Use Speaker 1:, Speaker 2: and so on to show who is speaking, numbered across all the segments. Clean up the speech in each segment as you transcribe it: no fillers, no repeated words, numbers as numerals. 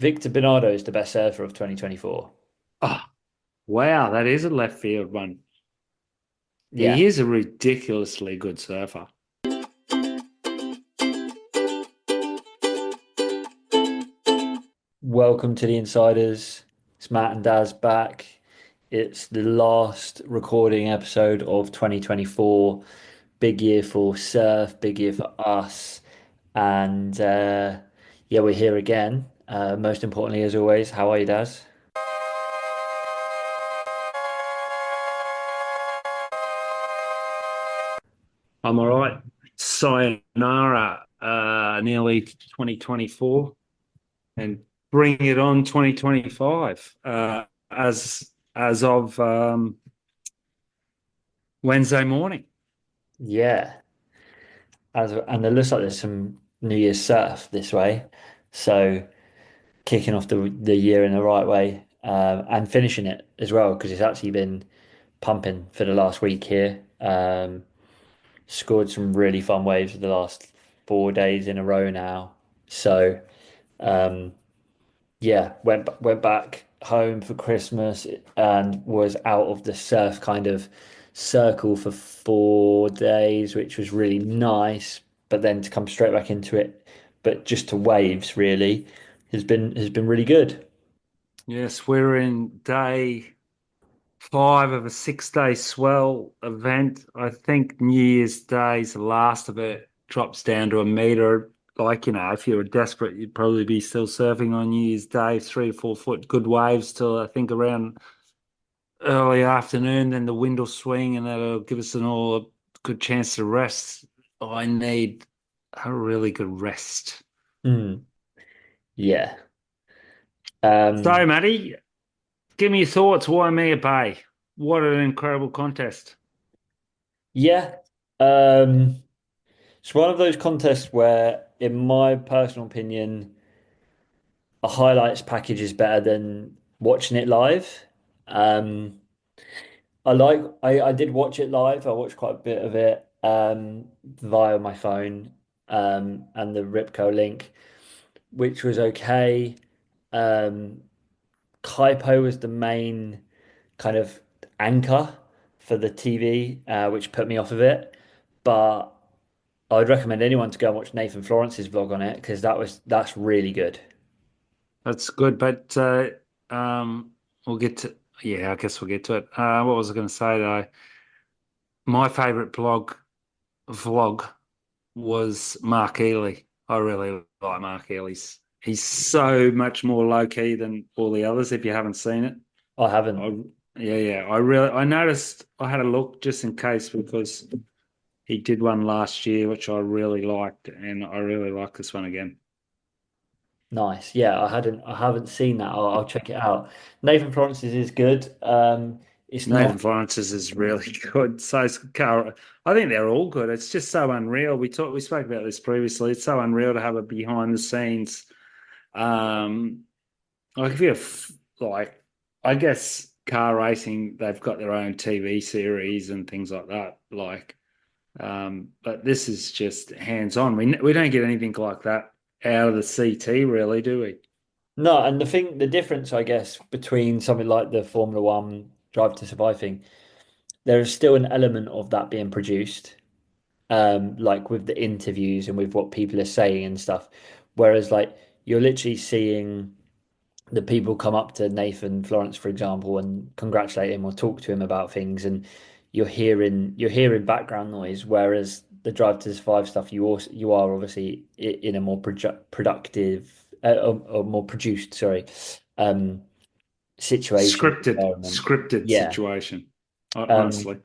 Speaker 1: Victor Bernardo is the best surfer of 2024.
Speaker 2: Oh, wow, that is a left field one.
Speaker 1: Yeah.
Speaker 2: He is a ridiculously good surfer.
Speaker 1: Welcome to the Insiders. It's Matt and Daz back. It's the last recording episode of 2024. Big year for surf, big year for us. And yeah, we're here again. Most importantly, as always, how are you, Daz?
Speaker 2: I'm all right. Sayonara, nearly 2024, and bring it on 2025. As of Wednesday morning.
Speaker 1: Yeah. And it looks like there's some New Year's surf this way. So kicking off the year in the right way and finishing it as well because it's actually been pumping for the last week here. Scored some really fun waves for the last 4 days in a row now. So um, yeah, went back home for Christmas and was out of the surf kind of circle for 4 days, which was really nice. But then to come straight back into it, but just to waves really, has been really good.
Speaker 2: Yes, we're in day five of a 6 day swell event. I think New Year's Day's the last of it drops down to a meter. Like, if you were desperate, you'd probably be still surfing on New Year's Day, 3 to 4 foot good waves till I think around early afternoon. Then the wind will swing and that'll give us an all a good chance to rest. I need a really good rest.
Speaker 1: Mm, yeah.
Speaker 2: So,
Speaker 1: Um,
Speaker 2: Matty, give me your thoughts. Why Mia Bay? What an incredible contest.
Speaker 1: yeah. It's one of those contests where, in my personal opinion, a highlights package is better than watching it live. Um, I did watch it live. I watched quite a bit of it via my phone and the Ripco link, which was okay. Um, Kaipo was the main kind of anchor for the TV, which put me off of it. But I'd recommend anyone to go and watch Nathan Florence's vlog on it because that's really good.
Speaker 2: That's good, but we'll get to yeah, I guess we'll get to it. What was I going to say though? My favorite vlog was Mark Ely. I really like Mark Ely's. He's so much more low key than all the others. If you haven't seen it,
Speaker 1: I haven't.
Speaker 2: I yeah. I noticed. I had a look just in case because he did one last year, which I really liked, and I really like this one again.
Speaker 1: Nice. Yeah, I haven't seen that. I'll check it out. Nathan Florence's is good. It's not.
Speaker 2: Nathan Florence's is really good. So is Cara. I think they're all good. It's just so unreal. We spoke about this previously. It's so unreal to have a behind the scenes. Um, like if you have like, I guess car racing, they've got their own TV series and things like that. But this is just hands on. We don't get anything like that out of the CT, really, do we?
Speaker 1: No, and the difference, I guess, between something like the Formula One Drive to Survive thing, there is still an element of that being produced, like with the interviews and with what people are saying and stuff. Whereas, like, you're literally seeing the people come up to Nathan Florence, for example, and congratulate him or talk to him about things, and you're hearing background noise. Whereas the Drive to Survive stuff, you are obviously in a more productive, or more produced, sorry, um, situation environment.
Speaker 2: Scripted
Speaker 1: Yeah.
Speaker 2: situation.
Speaker 1: Um,
Speaker 2: Honestly.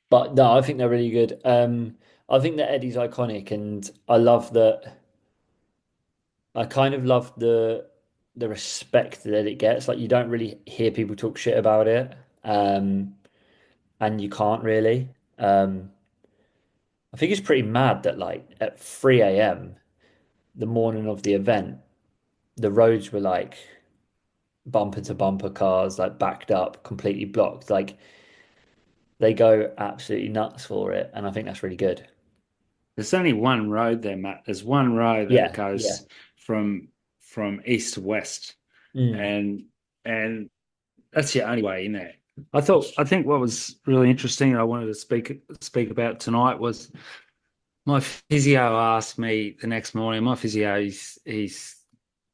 Speaker 1: but no, I think they're really good. I think that Eddie's iconic, and I love that. I kind of love the respect that it gets. Like you don't really hear people talk shit about it, and you can't really. Um, I think it's pretty mad that like at 3 a.m. the morning of the event, the roads were like bumper to bumper cars, like backed up, completely blocked. Like they go absolutely nuts for it, and I think that's really good.
Speaker 2: There's only one road there, Matt. There's one road that
Speaker 1: Yeah, yeah.
Speaker 2: goes from from east to west,
Speaker 1: Mm.
Speaker 2: and and that's the only way in there. I think what was really interesting I wanted to speak about tonight was my physio asked me the next morning. My physio, he's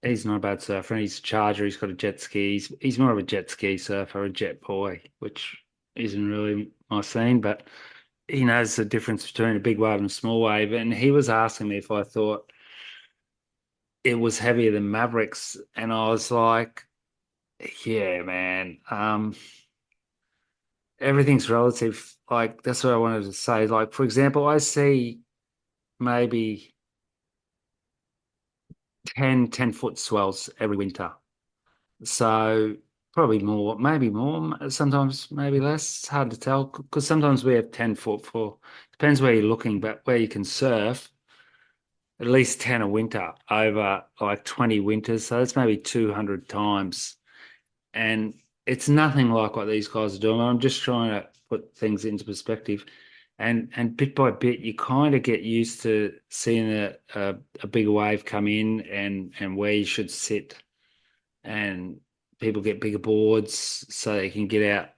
Speaker 2: not a bad surfer. He's a charger. He's got a jet ski. He's more of a jet ski surfer, a jet boy, which isn't really my scene, but he knows the difference between a big wave and a small wave. And he was asking me if I thought it was heavier than Mavericks, and I was like, yeah, man. Everything's relative. Like that's what I wanted to say. Like for example, I see maybe 10 foot swells every winter. So probably more, maybe more, sometimes maybe less. It's hard to tell because sometimes we have 10 foot for, depends where you're looking, but where you can surf, at least 10 a winter over like 20 winters. So that's maybe 200 times. And it's nothing like what these guys are doing. I'm just trying to put things into perspective. And bit by bit, you kind of get used to seeing a bigger wave come in and where you should sit, and people get bigger boards so they can get out,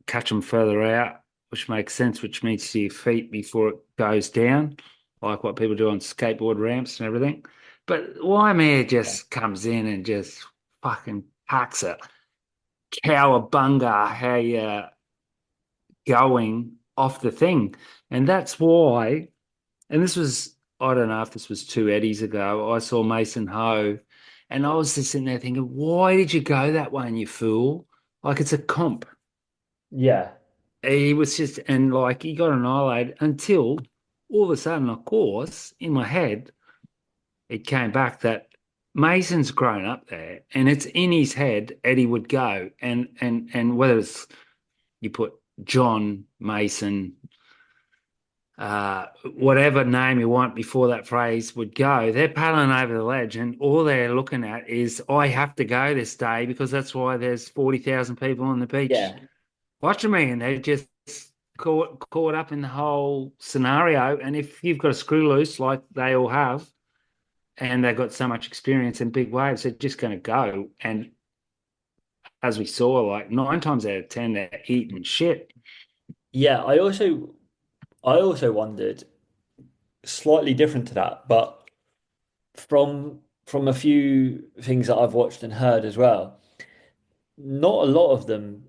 Speaker 2: catch them further out, which makes sense, which means to your feet before it goes down, like what people do on skateboard ramps and everything. But Waimea just comes in and just fucking packs it. Cowabunga, how you going off the thing. And that's why, and this was, I don't know if this was 2 eddies ago, I saw Mason Ho and I was just sitting there thinking, why did you go that way, you fool? Like it's a comp.
Speaker 1: Yeah.
Speaker 2: He was just, and like he got annihilated until all of a sudden, of course, in my head, it came back that Mason's grown up there and it's in his head Eddie would go. And whether it's you put John Mason, whatever name you want before that phrase would go, they're paddling over the ledge, and all they're looking at is, I have to go this day because that's why there's 40,000 people on the beach
Speaker 1: Yeah.
Speaker 2: watching me, and they're just caught up in the whole scenario. And if you've got a screw loose like they all have, and they've got so much experience in big waves, they're just going to go. And as we saw, like 9 times out of 10, they're eating shit.
Speaker 1: Yeah. I also wondered slightly different to that, but from a few things that I've watched and heard as well, not a lot of them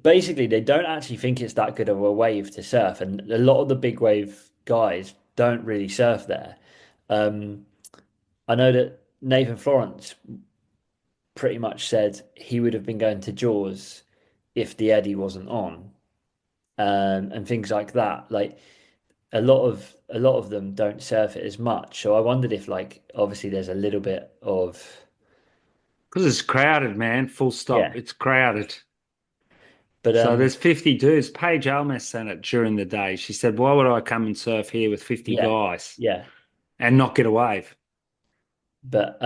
Speaker 1: basically they don't actually think it's that good of a wave to surf, and a lot of the big wave guys don't really surf there. Um, I know that Nathan Florence pretty much said he would have been going to Jaws if the eddy wasn't on, and things like that. Like a lot of them don't surf it as much. So I wondered if like obviously there's a little bit of
Speaker 2: Because it's crowded, man. Full stop.
Speaker 1: yeah,
Speaker 2: It's crowded.
Speaker 1: but
Speaker 2: So there's 50 dudes. Paige Almas said it during the day. She said, why would I come and surf here with 50
Speaker 1: yeah,
Speaker 2: guys
Speaker 1: yeah,
Speaker 2: and not get a wave?
Speaker 1: but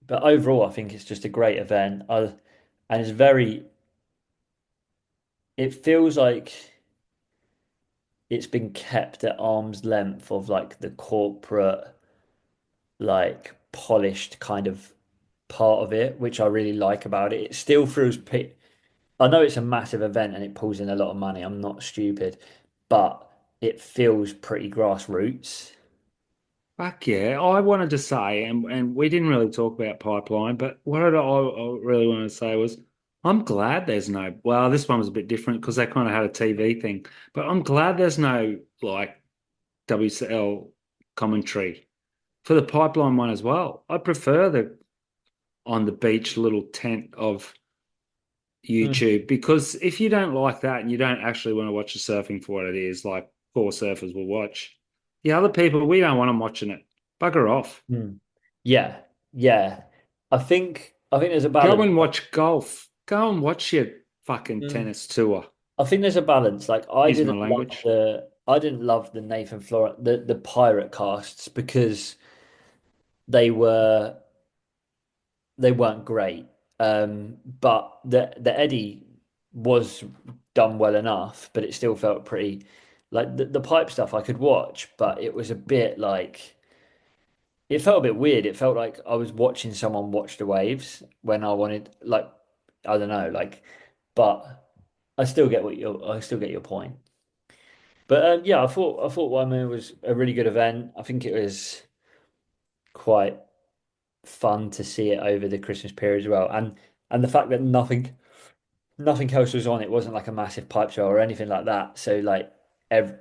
Speaker 1: but overall I think it's just a great event. And it's very it feels like it's been kept at arm's length of like the corporate like polished kind of part of it, which I really like about it. It still feels I know it's a massive event and it pulls in a lot of money. I'm not stupid, but it feels pretty grassroots.
Speaker 2: Fuck yeah. I wanted to say, and we didn't really talk about pipeline, but what I really wanted to say was, I'm glad there's no, well, this one was a bit different because they kind of had a TV thing, but I'm glad there's no like WCL commentary for the pipeline one as well. I prefer the on the beach little tent of
Speaker 1: Mm.
Speaker 2: YouTube, because if you don't like that and you don't actually want to watch the surfing for what it is, like poor surfers will watch, the other people, we don't want them watching it. Bugger off.
Speaker 1: Mm. Yeah, yeah. I think there's a
Speaker 2: Go
Speaker 1: balance.
Speaker 2: and watch golf. Go and watch your fucking
Speaker 1: Mm.
Speaker 2: tennis tour.
Speaker 1: I think there's a balance. Like
Speaker 2: Use my language.
Speaker 1: I didn't love the Nathan Florent the pirate casts because they were they weren't great. But the Eddie was done well enough, but it still felt pretty like the pipe stuff I could watch, but it was a bit like it felt a bit weird. It felt like I was watching someone watch the waves when I wanted, like, I don't know, like, but I still get your point. But yeah, I thought Wyoming was a really good event. I think it was quite fun to see it over the Christmas period as well, and the fact that nothing else was on. It wasn't like a massive pipe show or anything like that. So like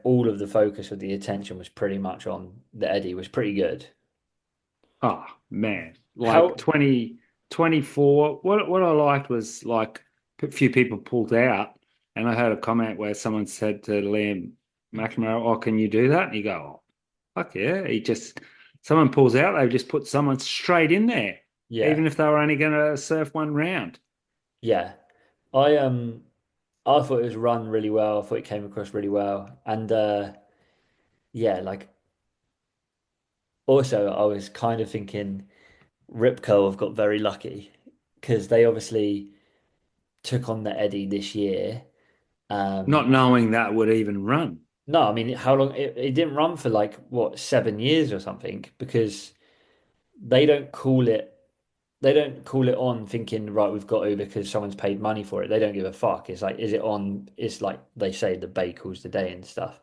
Speaker 1: all of the focus of the attention was pretty much on the Eddie. Was pretty good.
Speaker 2: Oh man, like
Speaker 1: How?
Speaker 2: 2024. What I liked was like a few people pulled out, and I heard a comment where someone said to Liam McNamara, "Oh, can you do that?" And you go, "Oh, fuck yeah!" He just someone pulls out, they just put someone straight in there,
Speaker 1: Yeah,
Speaker 2: even if they were only going to surf one round.
Speaker 1: yeah. I I thought it was run really well. I thought it came across really well, and yeah, like also I was kind of thinking Ripco have got very lucky because they obviously took on the Eddie this year.
Speaker 2: Not knowing that would even run.
Speaker 1: No, I mean, how long it didn't run for like what 7 years or something because they don't call it they don't call it on thinking right we've got to because someone's paid money for it. They don't give a fuck. It's like is it on? It's like they say the bay calls the day and stuff.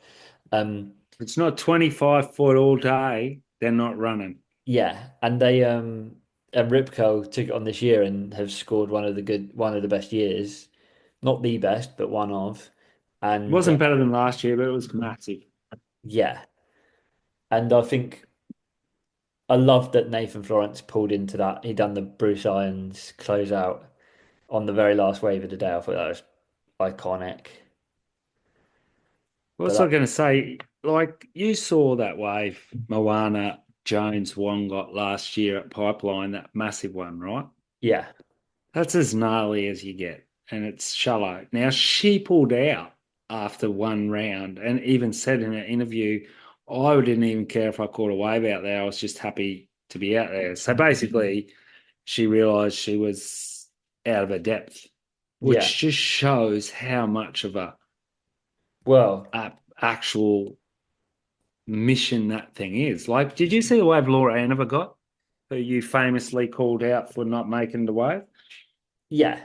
Speaker 1: Um,
Speaker 2: It's not 25 foot all day. They're not running.
Speaker 1: yeah, and they and Ripco took it on this year and have scored one of the best years, not the best, but one of,
Speaker 2: It
Speaker 1: and
Speaker 2: wasn't better than last year, but it was massive.
Speaker 1: yeah, and I think. I love that Nathan Florence pulled into that. He done the Bruce Irons closeout on the very last wave of the day. I thought that was iconic.
Speaker 2: What
Speaker 1: But
Speaker 2: was I
Speaker 1: that,
Speaker 2: going to say? Like you saw that wave Moana Jones Wong got last year at Pipeline, that massive one, right?
Speaker 1: yeah,
Speaker 2: That's as gnarly as you get, and it's shallow. Now she pulled out after one round, and even said in an interview, "I didn't even care if I caught a wave out there. I was just happy to be out there." So basically, she realized she was out of her depth,
Speaker 1: yeah.
Speaker 2: which just shows how much of
Speaker 1: Well,
Speaker 2: a actual mission that thing is. Like, did you see the wave Laura Anova got? Who you famously called out for not making the wave?
Speaker 1: yeah,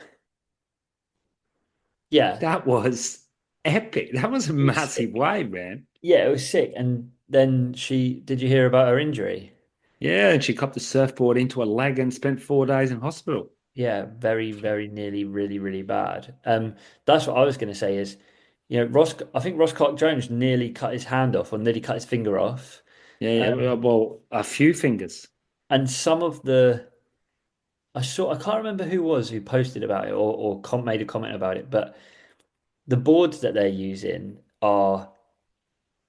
Speaker 1: yeah.
Speaker 2: That was epic. That was a
Speaker 1: It was
Speaker 2: massive
Speaker 1: sick.
Speaker 2: wave, man.
Speaker 1: Yeah, it was sick. And then did you hear about her injury?
Speaker 2: Yeah, and she copped the surfboard into a leg and spent 4 days in hospital.
Speaker 1: Yeah, very, very nearly really, really bad. That's what I was going to say is, I think Ross Clark Jones nearly cut his hand off or nearly cut his finger off.
Speaker 2: Yeah, yeah. Well, a few fingers.
Speaker 1: And some of I can't remember who posted about it or made a comment about it, but the boards that they're using are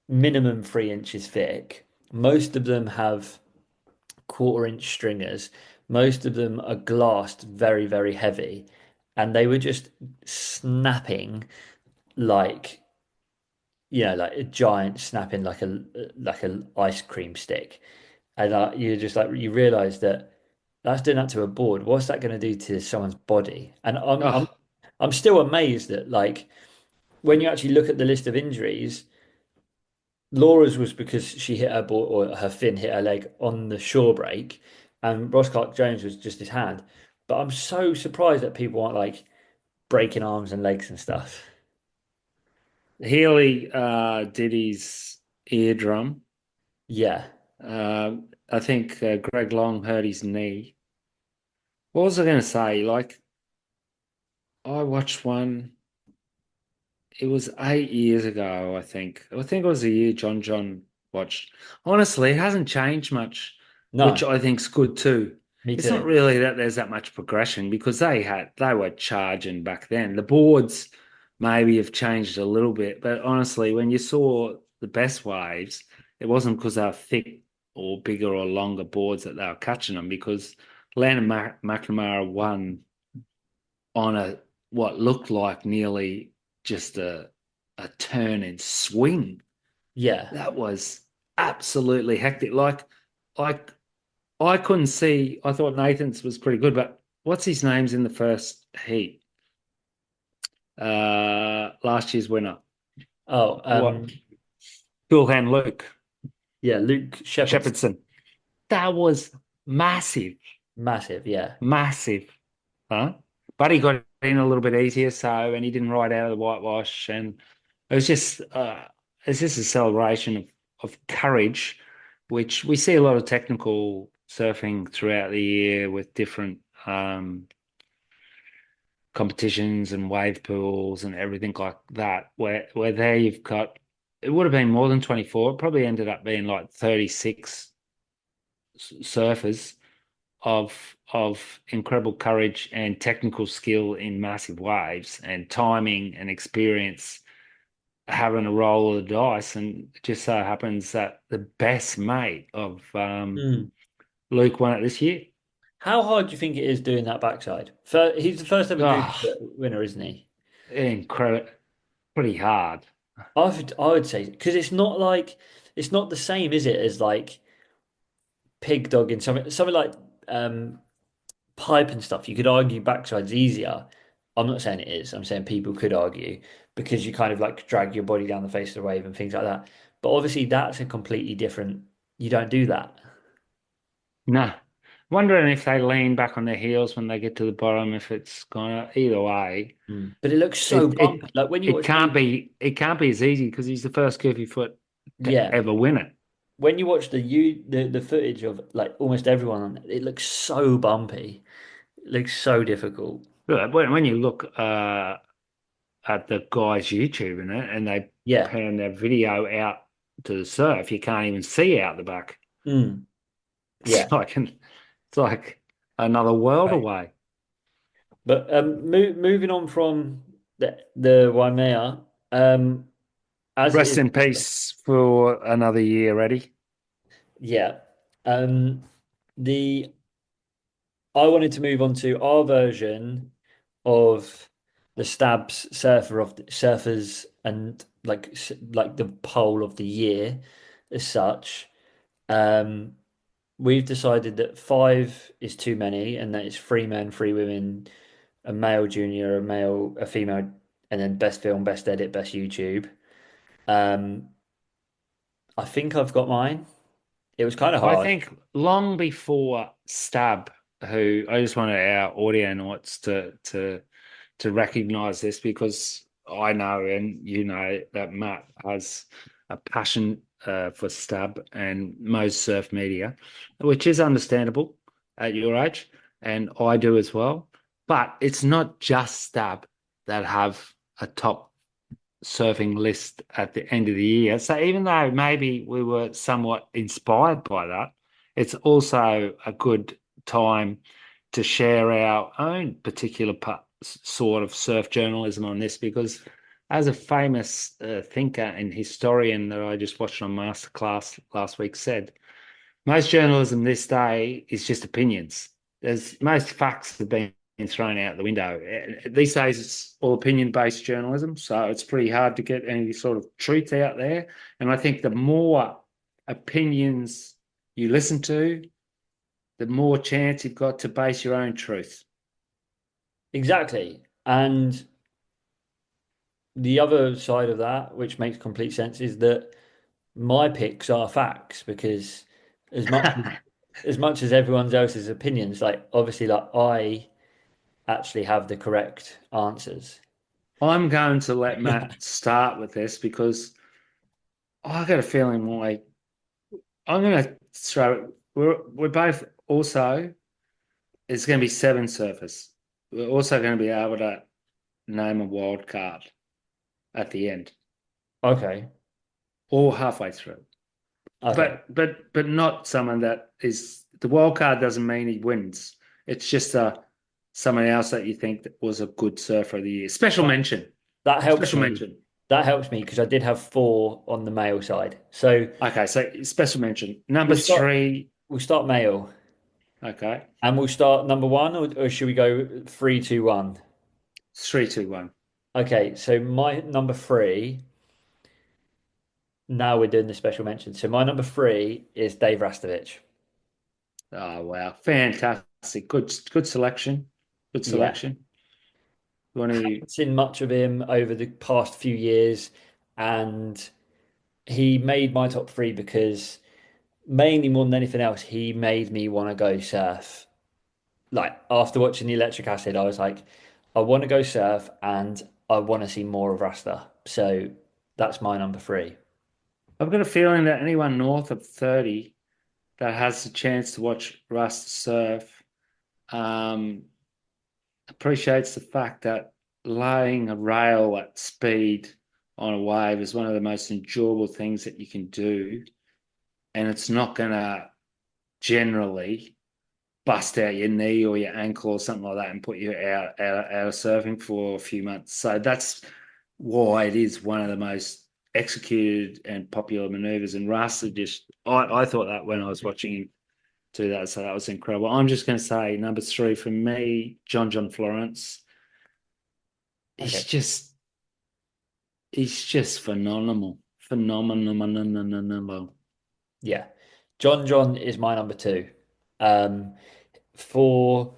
Speaker 1: minimum 3 inches thick. Most of them have 1/4 inch stringers. Most of them are glassed very, very heavy. And they were just snapping like, like a giant snapping like an ice cream stick. And you just like you realize that that's doing that to a board. What's that going to do to someone's body? And
Speaker 2: Oh,
Speaker 1: I'm still amazed that like when you actually look at the list of injuries, Laura's was because she hit her board or her fin hit her leg on the shore break, and Ross Clark Jones was just his hand. But I'm so surprised that people aren't like breaking arms and legs and stuff.
Speaker 2: Healy did his eardrum.
Speaker 1: Yeah.
Speaker 2: I think Greg Long hurt his knee. What was I going to say? Like, I watched one. It was 8 years ago, I think. I think it was the year John watched. Honestly, it hasn't changed much, which
Speaker 1: No,
Speaker 2: I think's good too.
Speaker 1: me
Speaker 2: It's not
Speaker 1: too.
Speaker 2: really that there's that much progression because they were charging back then. The boards maybe have changed a little bit, but honestly, when you saw the best waves, it wasn't because they were thick or bigger or longer boards that they were catching them because Landon McNamara won on a what looked like nearly just a turn and swing.
Speaker 1: Yeah.
Speaker 2: That was absolutely hectic. Like I couldn't see. I thought Nathan's was pretty good, but what's his name's in the first heat? Last year's winner.
Speaker 1: Oh,
Speaker 2: What? Cool hand Luke
Speaker 1: yeah, Luke Shepherdson.
Speaker 2: Shepherdson. That was massive,
Speaker 1: Massive, yeah.
Speaker 2: massive, huh? But he got in a little bit easier, so and he didn't ride out of the whitewash, and it was just it's just a celebration of courage, which we see a lot of technical surfing throughout the year with different competitions and wave pools and everything like that. Where there you've got it would have been more than 24. It probably ended up being like 36 surfers of incredible courage and technical skill in massive waves and timing and experience having a roll of the dice. And it just so happens that the best mate of
Speaker 1: Mm.
Speaker 2: Luke won it this year.
Speaker 1: How hard do you think it is doing that backside? He's the first ever Goose
Speaker 2: Oh,
Speaker 1: winner, isn't he?
Speaker 2: incredible, pretty hard.
Speaker 1: I would say because it's not the same, is it, as like pig dog and something like um pipe and stuff. You could argue backside's easier. I'm not saying it is. I'm saying people could argue because you kind of like drag your body down the face of the wave and things like that. But obviously that's a completely different. You don't do that.
Speaker 2: Nah. Wondering if they lean back on their heels when they get to the bottom, if it's gonna either way.
Speaker 1: Mm. But it looks so
Speaker 2: It
Speaker 1: bumpy.
Speaker 2: it
Speaker 1: Like when you
Speaker 2: it
Speaker 1: watch the
Speaker 2: can't be it can't be as easy because he's the first goofy foot to
Speaker 1: yeah,
Speaker 2: ever win it.
Speaker 1: when you watch the footage of like almost everyone on it, it looks so bumpy. It looks so difficult.
Speaker 2: Look, when you look at the guy's YouTube in it and they
Speaker 1: Yeah.
Speaker 2: pan their video out to the surf, you can't even see out the back.
Speaker 1: Mm. Yeah.
Speaker 2: It's like another world
Speaker 1: Right.
Speaker 2: away.
Speaker 1: But moving on from the Waimea, as it
Speaker 2: Rest
Speaker 1: is,
Speaker 2: in peace for another year, Eddie.
Speaker 1: yeah. Um, the I wanted to move on to our version of the Stabs surfers and like the poll of the year as such. Um, we've decided that five is too many, and that it's three men, three women, a male junior, a female, and then best film, best edit, best YouTube. Um, I think I've got mine. It was kind of
Speaker 2: I
Speaker 1: hard.
Speaker 2: think long before Stab, who I just wanted our audio notes to recognize this because I know and you know that Matt has a passion for Stab and most surf media, which is understandable at your age, and I do as well. But it's not just Stab that have a top surfing list at the end of the year. So even though maybe we were somewhat inspired by that, it's also a good time to share our own particular sort of surf journalism on this because as a famous thinker and historian that I just watched on Masterclass last week said, most journalism this day is just opinions. There's most facts have been thrown out the window. These days, it's all opinion-based journalism, so it's pretty hard to get any sort of truth out there. And I think the more opinions you listen to, the more chance you've got to base your own truth.
Speaker 1: Exactly. And the other side of that, which makes complete sense, is that my picks are facts because as much as much as everyone else's opinions, like obviously like I actually have the correct answers.
Speaker 2: I'm going to let Matt start with this because I got a feeling like I'm going to throw. We're both also. It's going to be seven surfers. We're also going to be able to name a wild card at the end
Speaker 1: Okay.
Speaker 2: or halfway through.
Speaker 1: Okay.
Speaker 2: But not someone that is the wild card doesn't mean he wins. It's just someone else that you think that was a good surfer of the year. Special
Speaker 1: That,
Speaker 2: mention.
Speaker 1: that helps
Speaker 2: Special
Speaker 1: me.
Speaker 2: mention.
Speaker 1: That helps me because I did have four on the male side. So
Speaker 2: Okay, so special mention. Number
Speaker 1: we'll start
Speaker 2: three.
Speaker 1: we'll start male.
Speaker 2: Okay.
Speaker 1: And we'll start number one, or should we go three, two, one?
Speaker 2: Three, two, one.
Speaker 1: Okay, so my number three, now we're doing the special mention. So my number three is Dave Rastovich.
Speaker 2: Oh wow. Fantastic. Good selection. Good
Speaker 1: Yeah.
Speaker 2: selection. You want to
Speaker 1: Haven't seen much of him over the past few years, and he made my top three because mainly more than anything else, he made me want to go surf. Like after watching the Electric Acid, I was like, I want to go surf and I want to see more of Rasta. So that's my number three.
Speaker 2: I've got a feeling that anyone north of 30 that has the chance to watch Russ surf um, appreciates the fact that laying a rail at speed on a wave is one of the most enjoyable things that you can do. And it's not going to generally bust out your knee or your ankle or something like that and put you out of surfing for a few months. So that's why it is one of the most executed and popular maneuvers. And Rasta just, I thought that when I was watching him do that, so that was incredible. I'm just going to say number three for me, John Florence. He's
Speaker 1: Okay.
Speaker 2: just, he's just phenomenal.
Speaker 1: Yeah. John is my number two. Um, for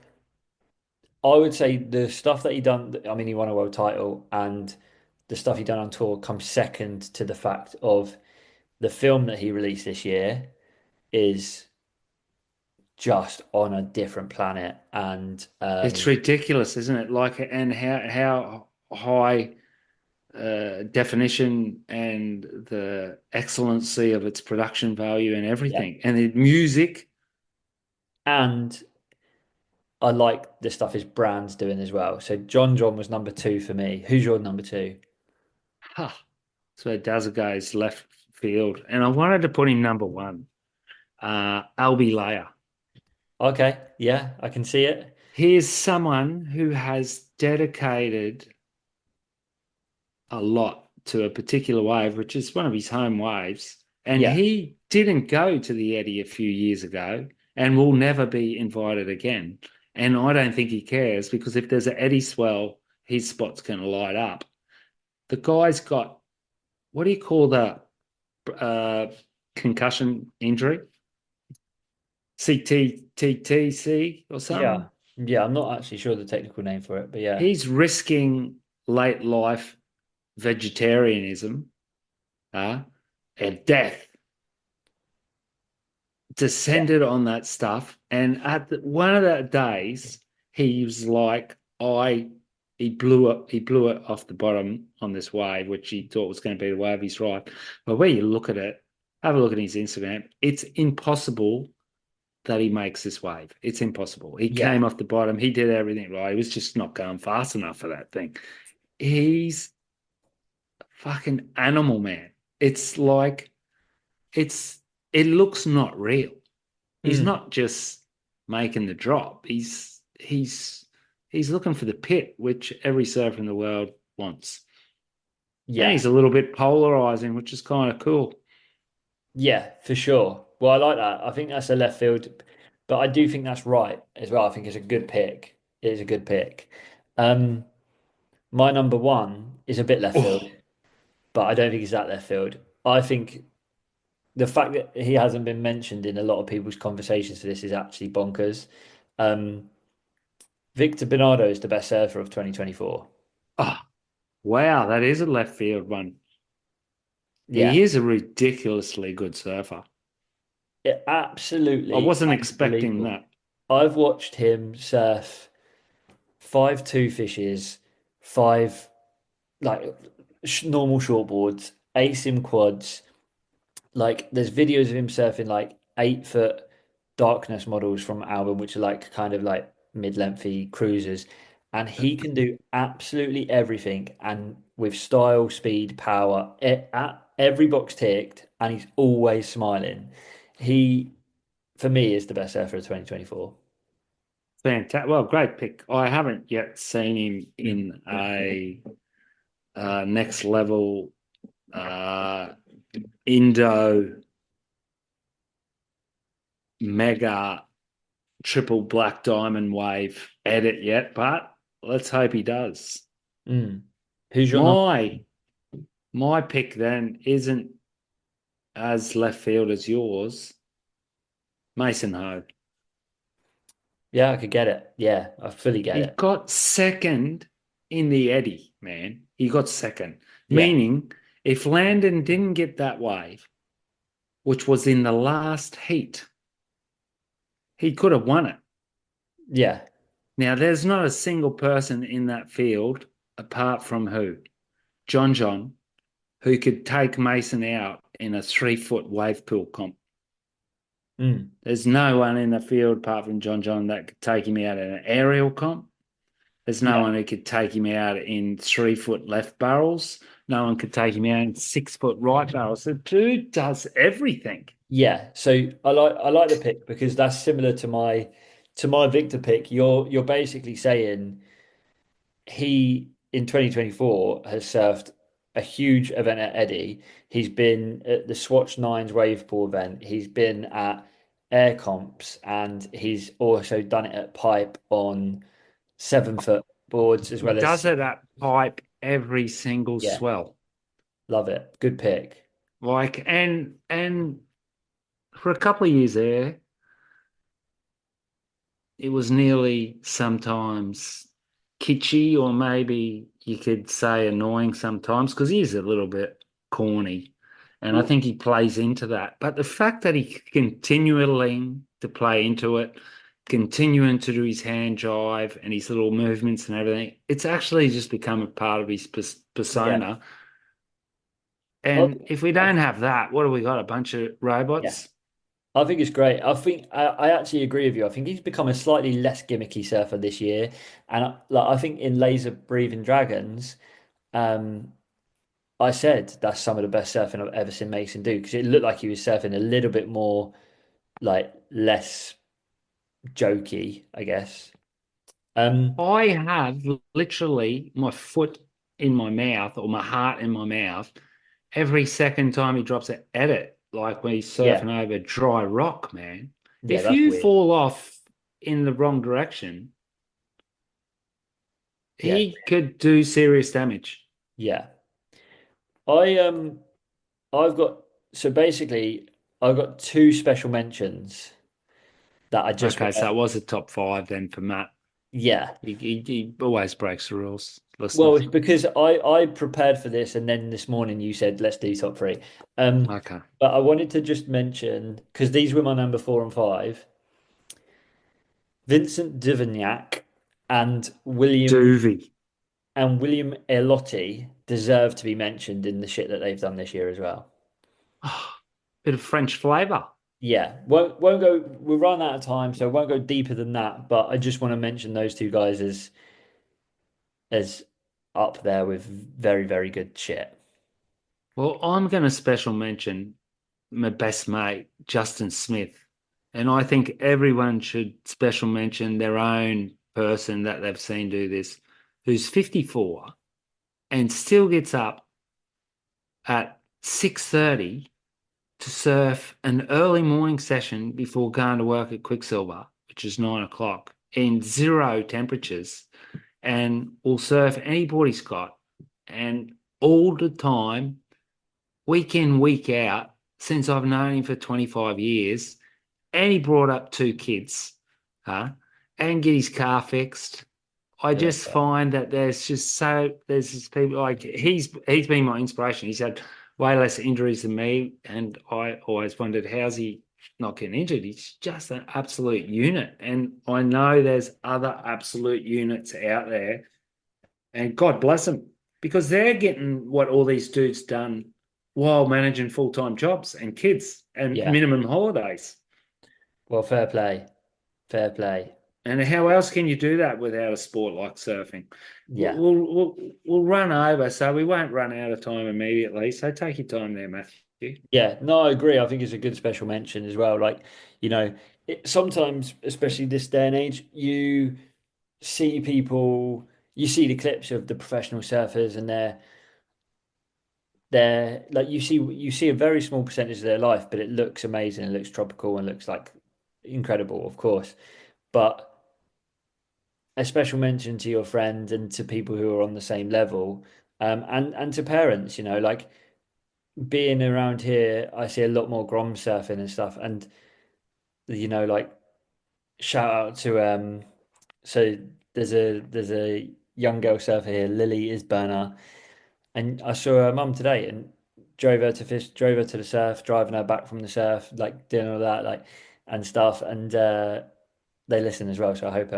Speaker 1: I would say the stuff that he done, I mean, he won a world title, and the stuff he done on tour comes second to the fact of the film that he released this year is just on a different planet. And
Speaker 2: It's ridiculous, isn't it? Like, and how high definition and the excellency of its production value and
Speaker 1: yeah,
Speaker 2: everything. And the music,
Speaker 1: and I like the stuff his brand's doing as well. So John was number two for me. Who's your number two?
Speaker 2: huh, that's where Dazaga is left field. And I wanted to put him number one, Albi Layer.
Speaker 1: Okay, yeah, I can see it.
Speaker 2: He is someone who has dedicated a lot to a particular wave, which is one of his home waves. And
Speaker 1: Yeah,
Speaker 2: he didn't go to the Eddie a few years ago and will never be invited again. And I don't think he cares because if there's an Eddie swell, his spot's going to light up. The guy's got, what do you call that concussion injury? CTTTC or
Speaker 1: yeah,
Speaker 2: something?
Speaker 1: yeah. I'm not actually sure the technical name for it, but yeah,
Speaker 2: He's risking late life vegetarianism and death
Speaker 1: yeah,
Speaker 2: descended on that stuff. And one of the days, he was like, he blew it off the bottom on this wave, which he thought was going to be the wave he's right. But when you look at it, have a look at his Instagram. It's impossible that he makes this wave. It's impossible. He
Speaker 1: yeah.
Speaker 2: came off the bottom. He did everything right. He was just not going fast enough for that thing. He's a fucking animal, man. It's like it's it looks not real. He's
Speaker 1: Mm,
Speaker 2: not just making the drop. He's looking for the pit, which every surfer in the world wants. And
Speaker 1: yeah,
Speaker 2: he's a little bit polarizing, which is kind of cool.
Speaker 1: yeah, for sure. Well, I like that. I think that's a left field, but I do think that's right as well. I think it's a good pick. It is a good pick. Um, my number one is a bit left field,
Speaker 2: Oh,
Speaker 1: but I don't think he's that left field. I think the fact that he hasn't been mentioned in a lot of people's conversations for this is actually bonkers. Um, Victor Bernardo is the best surfer of 2024.
Speaker 2: oh, wow, that is a left field one.
Speaker 1: Yeah,
Speaker 2: He is a ridiculously good surfer. I
Speaker 1: absolutely
Speaker 2: wasn't expecting
Speaker 1: unbelievable.
Speaker 2: that.
Speaker 1: I've watched him surf five two fishes, five like normal shortboards, eight sim quads. Like there's videos of him surfing like 8 foot darkness models from Album, which are like kind of like mid-lengthy cruisers. And he can do absolutely everything and with style, speed, power, at every box ticked, and he's always smiling. He, for me, is the best surfer of 2024.
Speaker 2: Fantastic. Well, great pick. I haven't yet seen him in a next level uh, Indo mega triple black diamond wave edit yet, but let's hope he does.
Speaker 1: Mm. Who's your number?
Speaker 2: My my pick then isn't as left field as yours. Mason Ho.
Speaker 1: Yeah, I could get it. Yeah, I fully get
Speaker 2: He
Speaker 1: it.
Speaker 2: got second in the Eddie, man. He got second.
Speaker 1: Yeah,
Speaker 2: Meaning, if Landon didn't get that wave, which was in the last heat. He could have won it.
Speaker 1: Yeah.
Speaker 2: Now, there's not a single person in that field, apart from who? John, who could take Mason out in a 3 foot wave pool comp.
Speaker 1: Mm.
Speaker 2: There's no one in the field apart from John that could take him out in an aerial comp. There's no
Speaker 1: Yeah.
Speaker 2: one who could take him out in 3 foot left barrels. No one could take him out in 6 foot right barrels. The dude does everything.
Speaker 1: Yeah. So I like the pick because that's similar to my Victor pick. You're basically saying he in 2024 has surfed a huge event at Eddie. He's been at the Swatch Nines wave pool event. He's been at air comps and he's also done it at Pipe on 7 foot boards as
Speaker 2: He
Speaker 1: well
Speaker 2: does
Speaker 1: as
Speaker 2: it at pipe every single
Speaker 1: yeah,
Speaker 2: swell.
Speaker 1: love it. Good pick.
Speaker 2: Like and for a couple of years there, it was nearly sometimes kitschy, or maybe you could say annoying sometimes, because he is a little bit corny. And I
Speaker 1: Well,
Speaker 2: think he plays into that. But the fact that he continually to play into it, continuing to do his hand jive and his little movements and everything, it's actually just become a part of his
Speaker 1: yeah.
Speaker 2: persona.
Speaker 1: I,
Speaker 2: And if we don't have that, what have we got? A bunch of
Speaker 1: yeah.
Speaker 2: robots?
Speaker 1: I think it's great. I think I actually agree with you. I think he's become a slightly less gimmicky surfer this year, and I think in Laser Breathing Dragons, um, I said that's some of the best surfing I've ever seen Mason do because it looked like he was surfing a little bit more like less jokey, I guess. Um,
Speaker 2: I have literally my foot in my mouth or my heart in my mouth every second time he drops an edit, like when he's
Speaker 1: yeah,
Speaker 2: surfing over dry rock, man.
Speaker 1: yeah,
Speaker 2: If
Speaker 1: that's
Speaker 2: you
Speaker 1: weird.
Speaker 2: fall off in the wrong direction,
Speaker 1: Yeah,
Speaker 2: he could do serious damage.
Speaker 1: yeah. I I've got so basically I've got two special mentions that I just
Speaker 2: Okay,
Speaker 1: want to
Speaker 2: so it was a top five then for Matt.
Speaker 1: yeah.
Speaker 2: He always breaks the rules,
Speaker 1: Well,
Speaker 2: listeners.
Speaker 1: it's because I prepared for this, and then this morning you said let's do top three.
Speaker 2: Okay.
Speaker 1: But I wanted to just mention because these were my number four and five. Vincent Divignac and
Speaker 2: Doovy.
Speaker 1: William Elotti deserve to be mentioned in the shit that they've done this year as well.
Speaker 2: Oh, bit of French flavour.
Speaker 1: Yeah, won't go. We'll run out of time, so won't go deeper than that. But I just want to mention those two guys as up there with very very good shit.
Speaker 2: Well, I'm going to special mention my best mate, Justin Smith. And I think everyone should special mention their own person that they've seen do this, who's 54 and still gets up at 6:30 to surf an early morning session before going to work at Quicksilver, which is 9 o'clock, in zero temperatures, and will surf any board he's got. And all the time, week in, week out, since I've known him for 25 years, and he brought up two kids, huh? And get his car fixed. I
Speaker 1: Yeah,
Speaker 2: just find that there's just people like he's been my inspiration. He's had way less injuries than me, and I always wondered how's he not getting injured. He's just an absolute unit, and I know there's other absolute units out there, and God bless them because they're getting what all these dudes done while managing full-time jobs and kids and
Speaker 1: yeah.
Speaker 2: minimum holidays.
Speaker 1: Well, fair play, fair play.
Speaker 2: And how else can you do that without a sport like surfing? We'll,
Speaker 1: Yeah.
Speaker 2: we'll, we'll, we'll run over, so we won't run out of time immediately. So take your time there, Matthew.
Speaker 1: Yeah, no, I agree. I think it's a good special mention as well. Like, sometimes, especially this day and age, see people, you see the clips of the professional surfers, and they're like you see a very small percentage of their life, but it looks amazing, it looks tropical, and looks like incredible, of course. But a special mention to your friend and to people who are on the same level, and to parents, like being around here, I see a lot more grom surfing and stuff, and like shout out to so there's a young girl surfer here, Lily Isburner, and I saw her mum today, and drove her to the surf, driving her back from the surf, like doing all that, like and stuff. And they listen as well, so I hope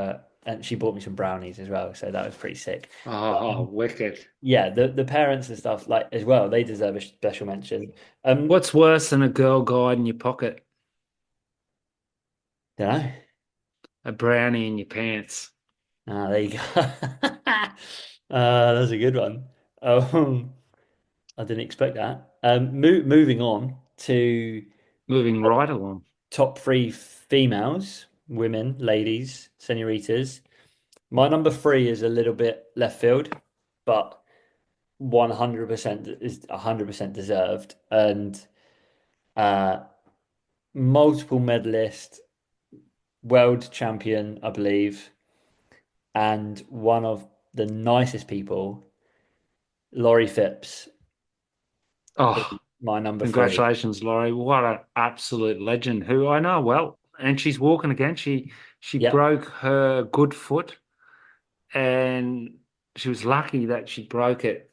Speaker 1: and she bought me some brownies as well, so that was pretty sick.
Speaker 2: Oh, wicked.
Speaker 1: Yeah, the parents and stuff like as well, they deserve a special mention.
Speaker 2: What's worse than a girl guide in your pocket?
Speaker 1: Don't know.
Speaker 2: A brownie in your pants.
Speaker 1: Ah, there you go. That's a good one. I didn't expect that. Moving on to
Speaker 2: Moving right along.
Speaker 1: top three females, women, ladies, senoritas. My number three is a little bit left field, but 100% is 100% deserved. And uh, multiple medalist, world champion, I believe, and one of the nicest people, Laurie Phipps, is
Speaker 2: Oh,
Speaker 1: my number three.
Speaker 2: congratulations, Laurie. What an absolute legend who I know well. And she's walking again. She
Speaker 1: Yep.
Speaker 2: broke her good foot and she was lucky that she broke it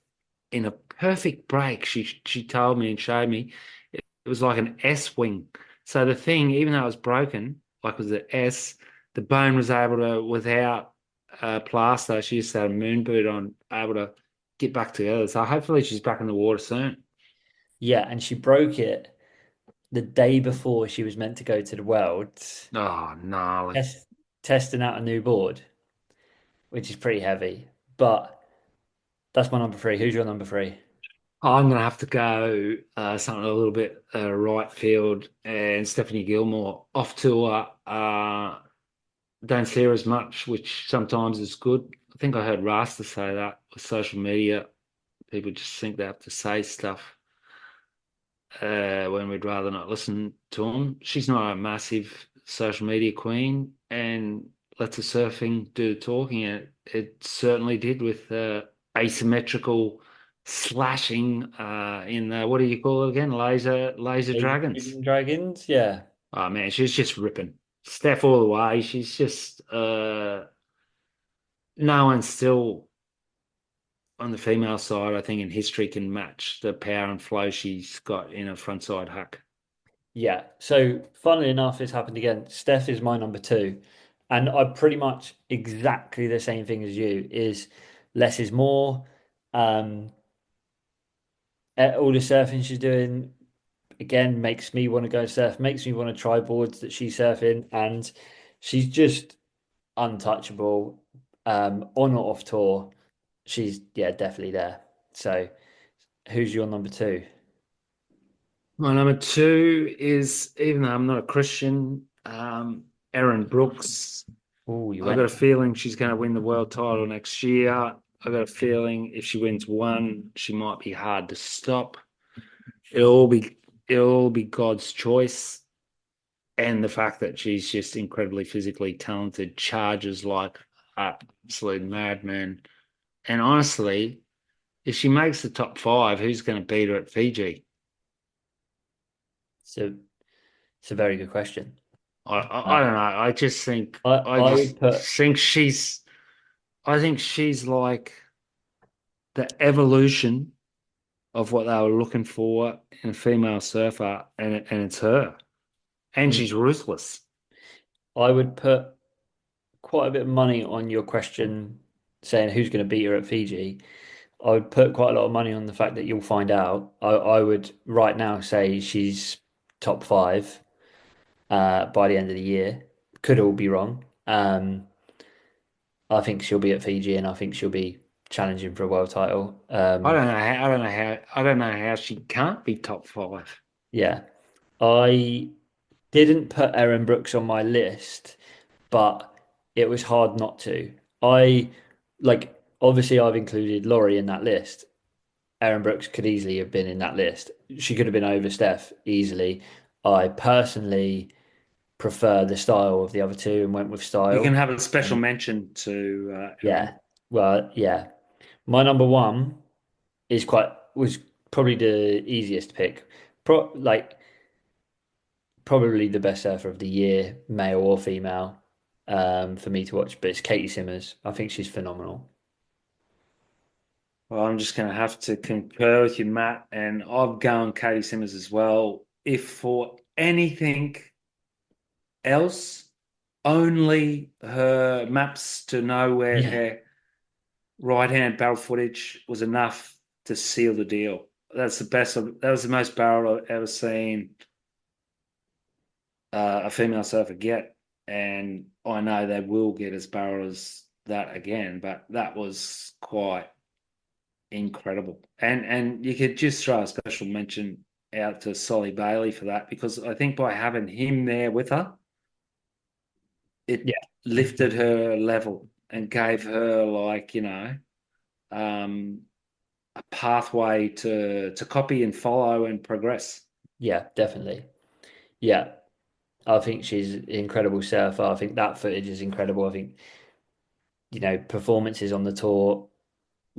Speaker 2: in a perfect break. She told me and showed me it was like an S wing. So the thing, even though it was broken, like it was an S, the bone was able to, without plaster, she just had a moon boot on, able to get back together. So hopefully she's back in the water soon.
Speaker 1: Yeah, and she broke it the day before she was meant to go to the Worlds,
Speaker 2: Oh, gnarly.
Speaker 1: test, testing out a new board, which is pretty heavy. But that's my number three. Who's your number three?
Speaker 2: I'm going to have to go something a little bit right field and Stephanie Gilmore off tour. Don't see her as much, which sometimes is good. I think I heard Rasta say that with social media. People just think they have to say stuff when we'd rather not listen to them. She's not a massive social media queen and lets the surfing do the talking. It certainly did with asymmetrical slashing in what do you call it again? Laser dragons.
Speaker 1: Dragons? Yeah.
Speaker 2: Oh man, she's just ripping. Steph all the way. She's just no one still on the female side, I think in history can match the power and flow she's got in a frontside hack.
Speaker 1: Yeah. So, funnily enough, it's happened again. Steph is my number two. And I pretty much exactly the same thing as you is less is more. Um, all the surfing she's doing again makes me want to go surf, makes me want to try boards that she's surfing, and she's just untouchable. On or off tour, she's yeah, definitely there. So who's your number two?
Speaker 2: My number two is, even though I'm not a Christian, Erin Brooks.
Speaker 1: Oh, you
Speaker 2: I got
Speaker 1: went.
Speaker 2: a feeling she's going to win the world title next year. I got a feeling if she wins one, she might be hard to stop. It'll all be it'll all be God's choice, and the fact that she's just incredibly physically talented, charges like absolute madman. And honestly, if she makes the top five, who's going to beat her at Fiji?
Speaker 1: So it's a very good question.
Speaker 2: I
Speaker 1: Uh,
Speaker 2: don't know. I
Speaker 1: I would
Speaker 2: just
Speaker 1: put
Speaker 2: think she's like the evolution of what they were looking for in a female surfer, and it's her. And she's ruthless.
Speaker 1: I would put quite a bit of money on your question saying who's going to beat her at Fiji. I would put quite a lot of money on the fact that you'll find out. I would right now say she's top five by the end of the year. Could all be wrong. I think she'll be at Fiji, and I think she'll be challenging for a world title.
Speaker 2: I don't know how she can't be top five.
Speaker 1: Yeah, I didn't put Erin Brooks on my list, but it was hard not to. I like obviously I've included Laurie in that list. Erin Brooks could easily have been in that list. She could have been over Steph easily. I personally prefer the style of the other two and went with
Speaker 2: You can
Speaker 1: style.
Speaker 2: have a special
Speaker 1: Um,
Speaker 2: mention to Erin.
Speaker 1: yeah. Well, yeah. My number one is quite was probably the easiest pick. Like probably the best surfer of the year, male or female, for me to watch. But it's Katie Simmers. I think she's phenomenal.
Speaker 2: Well, I'm just going to have to concur with you, Matt, and I'm going Katie Simmons as well. If for anything else, only her maps to
Speaker 1: Yeah.
Speaker 2: nowhere right hand barrel footage was enough to seal the deal. That's the best. That was the most barrel I've ever seen a female surfer get, and I know they will get as barrel as that again. But that was quite incredible, and you could just throw a special mention out to Solly Bailey for that because I think by having him there with her, it
Speaker 1: Yeah.
Speaker 2: lifted her level and gave her um, a pathway to copy and follow and progress.
Speaker 1: Yeah, definitely. Yeah. I think she's an incredible surfer. I think that footage is incredible. I think, performances on the tour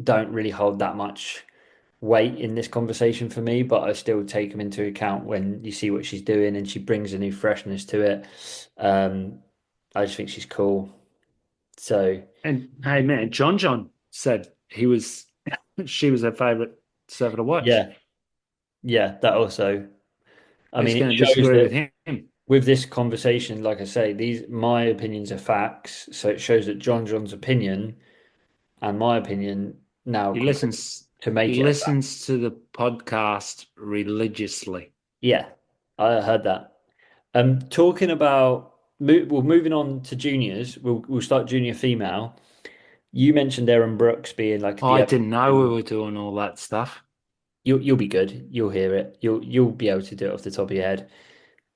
Speaker 1: don't really hold that much weight in this conversation for me, but I still take them into account when you see what she's doing and she brings a new freshness to it. Um, I just think she's cool. So
Speaker 2: And hey, man, John said she was her favorite surfer to watch.
Speaker 1: yeah, yeah, that also. I
Speaker 2: Who's
Speaker 1: mean, it
Speaker 2: going to
Speaker 1: shows
Speaker 2: disagree with
Speaker 1: that
Speaker 2: him?
Speaker 1: with this conversation, like I say, these my opinions are facts. So it shows that John's opinion and my opinion now
Speaker 2: He
Speaker 1: contribute
Speaker 2: listens.
Speaker 1: to make
Speaker 2: He
Speaker 1: it a fact.
Speaker 2: listens to the podcast religiously.
Speaker 1: Yeah, I heard that. Talking about moving on to juniors. We'll start junior female. You mentioned Erin Brooks being like the
Speaker 2: I didn't know we
Speaker 1: evolution.
Speaker 2: were doing all that stuff.
Speaker 1: You'll be good. You'll hear it. You'll be able to do it off the top of your head.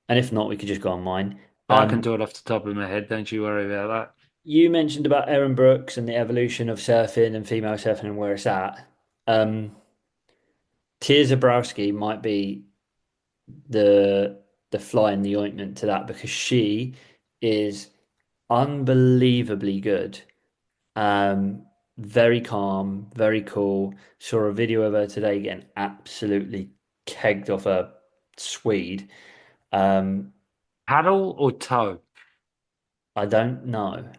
Speaker 1: And if not, we could just go on mine.
Speaker 2: I can do it off the top of my head. Don't you worry about
Speaker 1: You mentioned about Erin Brooks and the evolution of surfing and female surfing and where it's at. Um, Tia Zabrowski might be the the fly in the ointment to that because she is unbelievably good. Very calm, very cool. Saw a video of her today getting absolutely kegged off a Swede. Um,
Speaker 2: that. Paddle or toe?
Speaker 1: I don't know.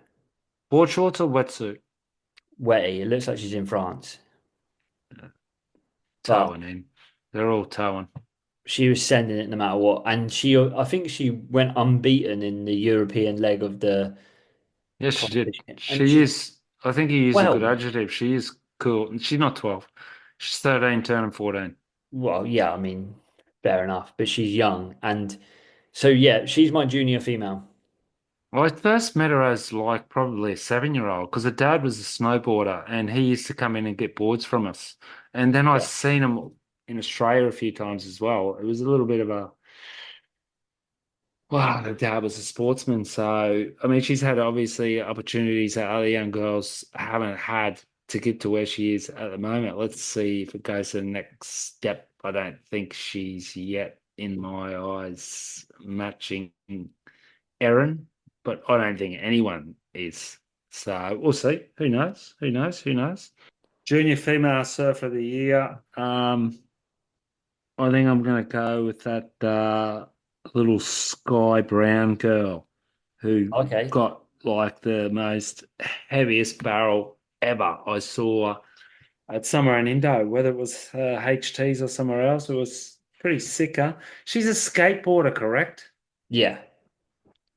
Speaker 2: Board shorts or wetsuit?
Speaker 1: Wetty. It looks like she's in France, but
Speaker 2: Towing in. They're all towing.
Speaker 1: she was sending it no matter what. And I think she went unbeaten in the European leg of the
Speaker 2: Yes, she did.
Speaker 1: competition. And
Speaker 2: She
Speaker 1: she's
Speaker 2: is, I think you use a good
Speaker 1: 12.
Speaker 2: adjective. She is cool. And she's not 12. She's 13, turning 14.
Speaker 1: Well, yeah, I mean, fair enough, but she's young. And so, yeah, she's my junior female.
Speaker 2: Well, I first met her as like probably a 7-year-old because her dad was a snowboarder and he used to come in and get boards from us. And then I
Speaker 1: Yeah.
Speaker 2: seen him in Australia a few times as well. It was a little bit of a, wow, her dad was a sportsman. So, I mean, she's had obviously opportunities that other young girls haven't had to get to where she is at the moment. Let's see if it goes to the next step. I don't think she's yet, in my eyes, matching Erin, but I don't think anyone is. So we'll see. Who knows? Who knows? Who knows? Junior female surfer of the year. I think I'm going to go with that little Sky Brown girl who
Speaker 1: Okay.
Speaker 2: got like the most heaviest barrel ever I saw at somewhere in Indo, whether it was HTs or somewhere else. It was pretty sicker. She's a skateboarder, correct?
Speaker 1: Yeah.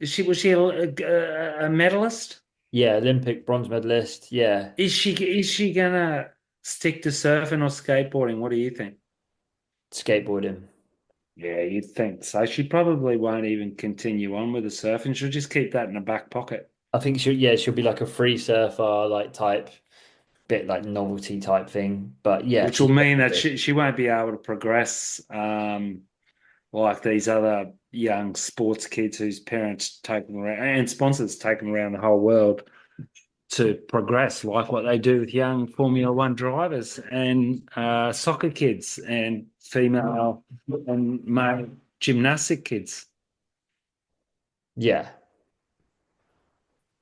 Speaker 2: Was she a medalist?
Speaker 1: Yeah. Olympic bronze medalist. Yeah.
Speaker 2: Is she gonna stick to surfing or skateboarding? What do you think?
Speaker 1: Skateboarding.
Speaker 2: Yeah, you'd think so. She probably won't even continue on with the surfing. She'll just keep that in her back pocket,
Speaker 1: I think she'll be like a free surfer, like type, bit like novelty type thing. But yeah,
Speaker 2: which will
Speaker 1: she's
Speaker 2: mean that
Speaker 1: definitely,
Speaker 2: she won't be able to progress like these other young sports kids whose parents take them around and sponsors take them around the whole world to progress, like what they do with young Formula One drivers and soccer kids and female and male gymnastic kids.
Speaker 1: yeah.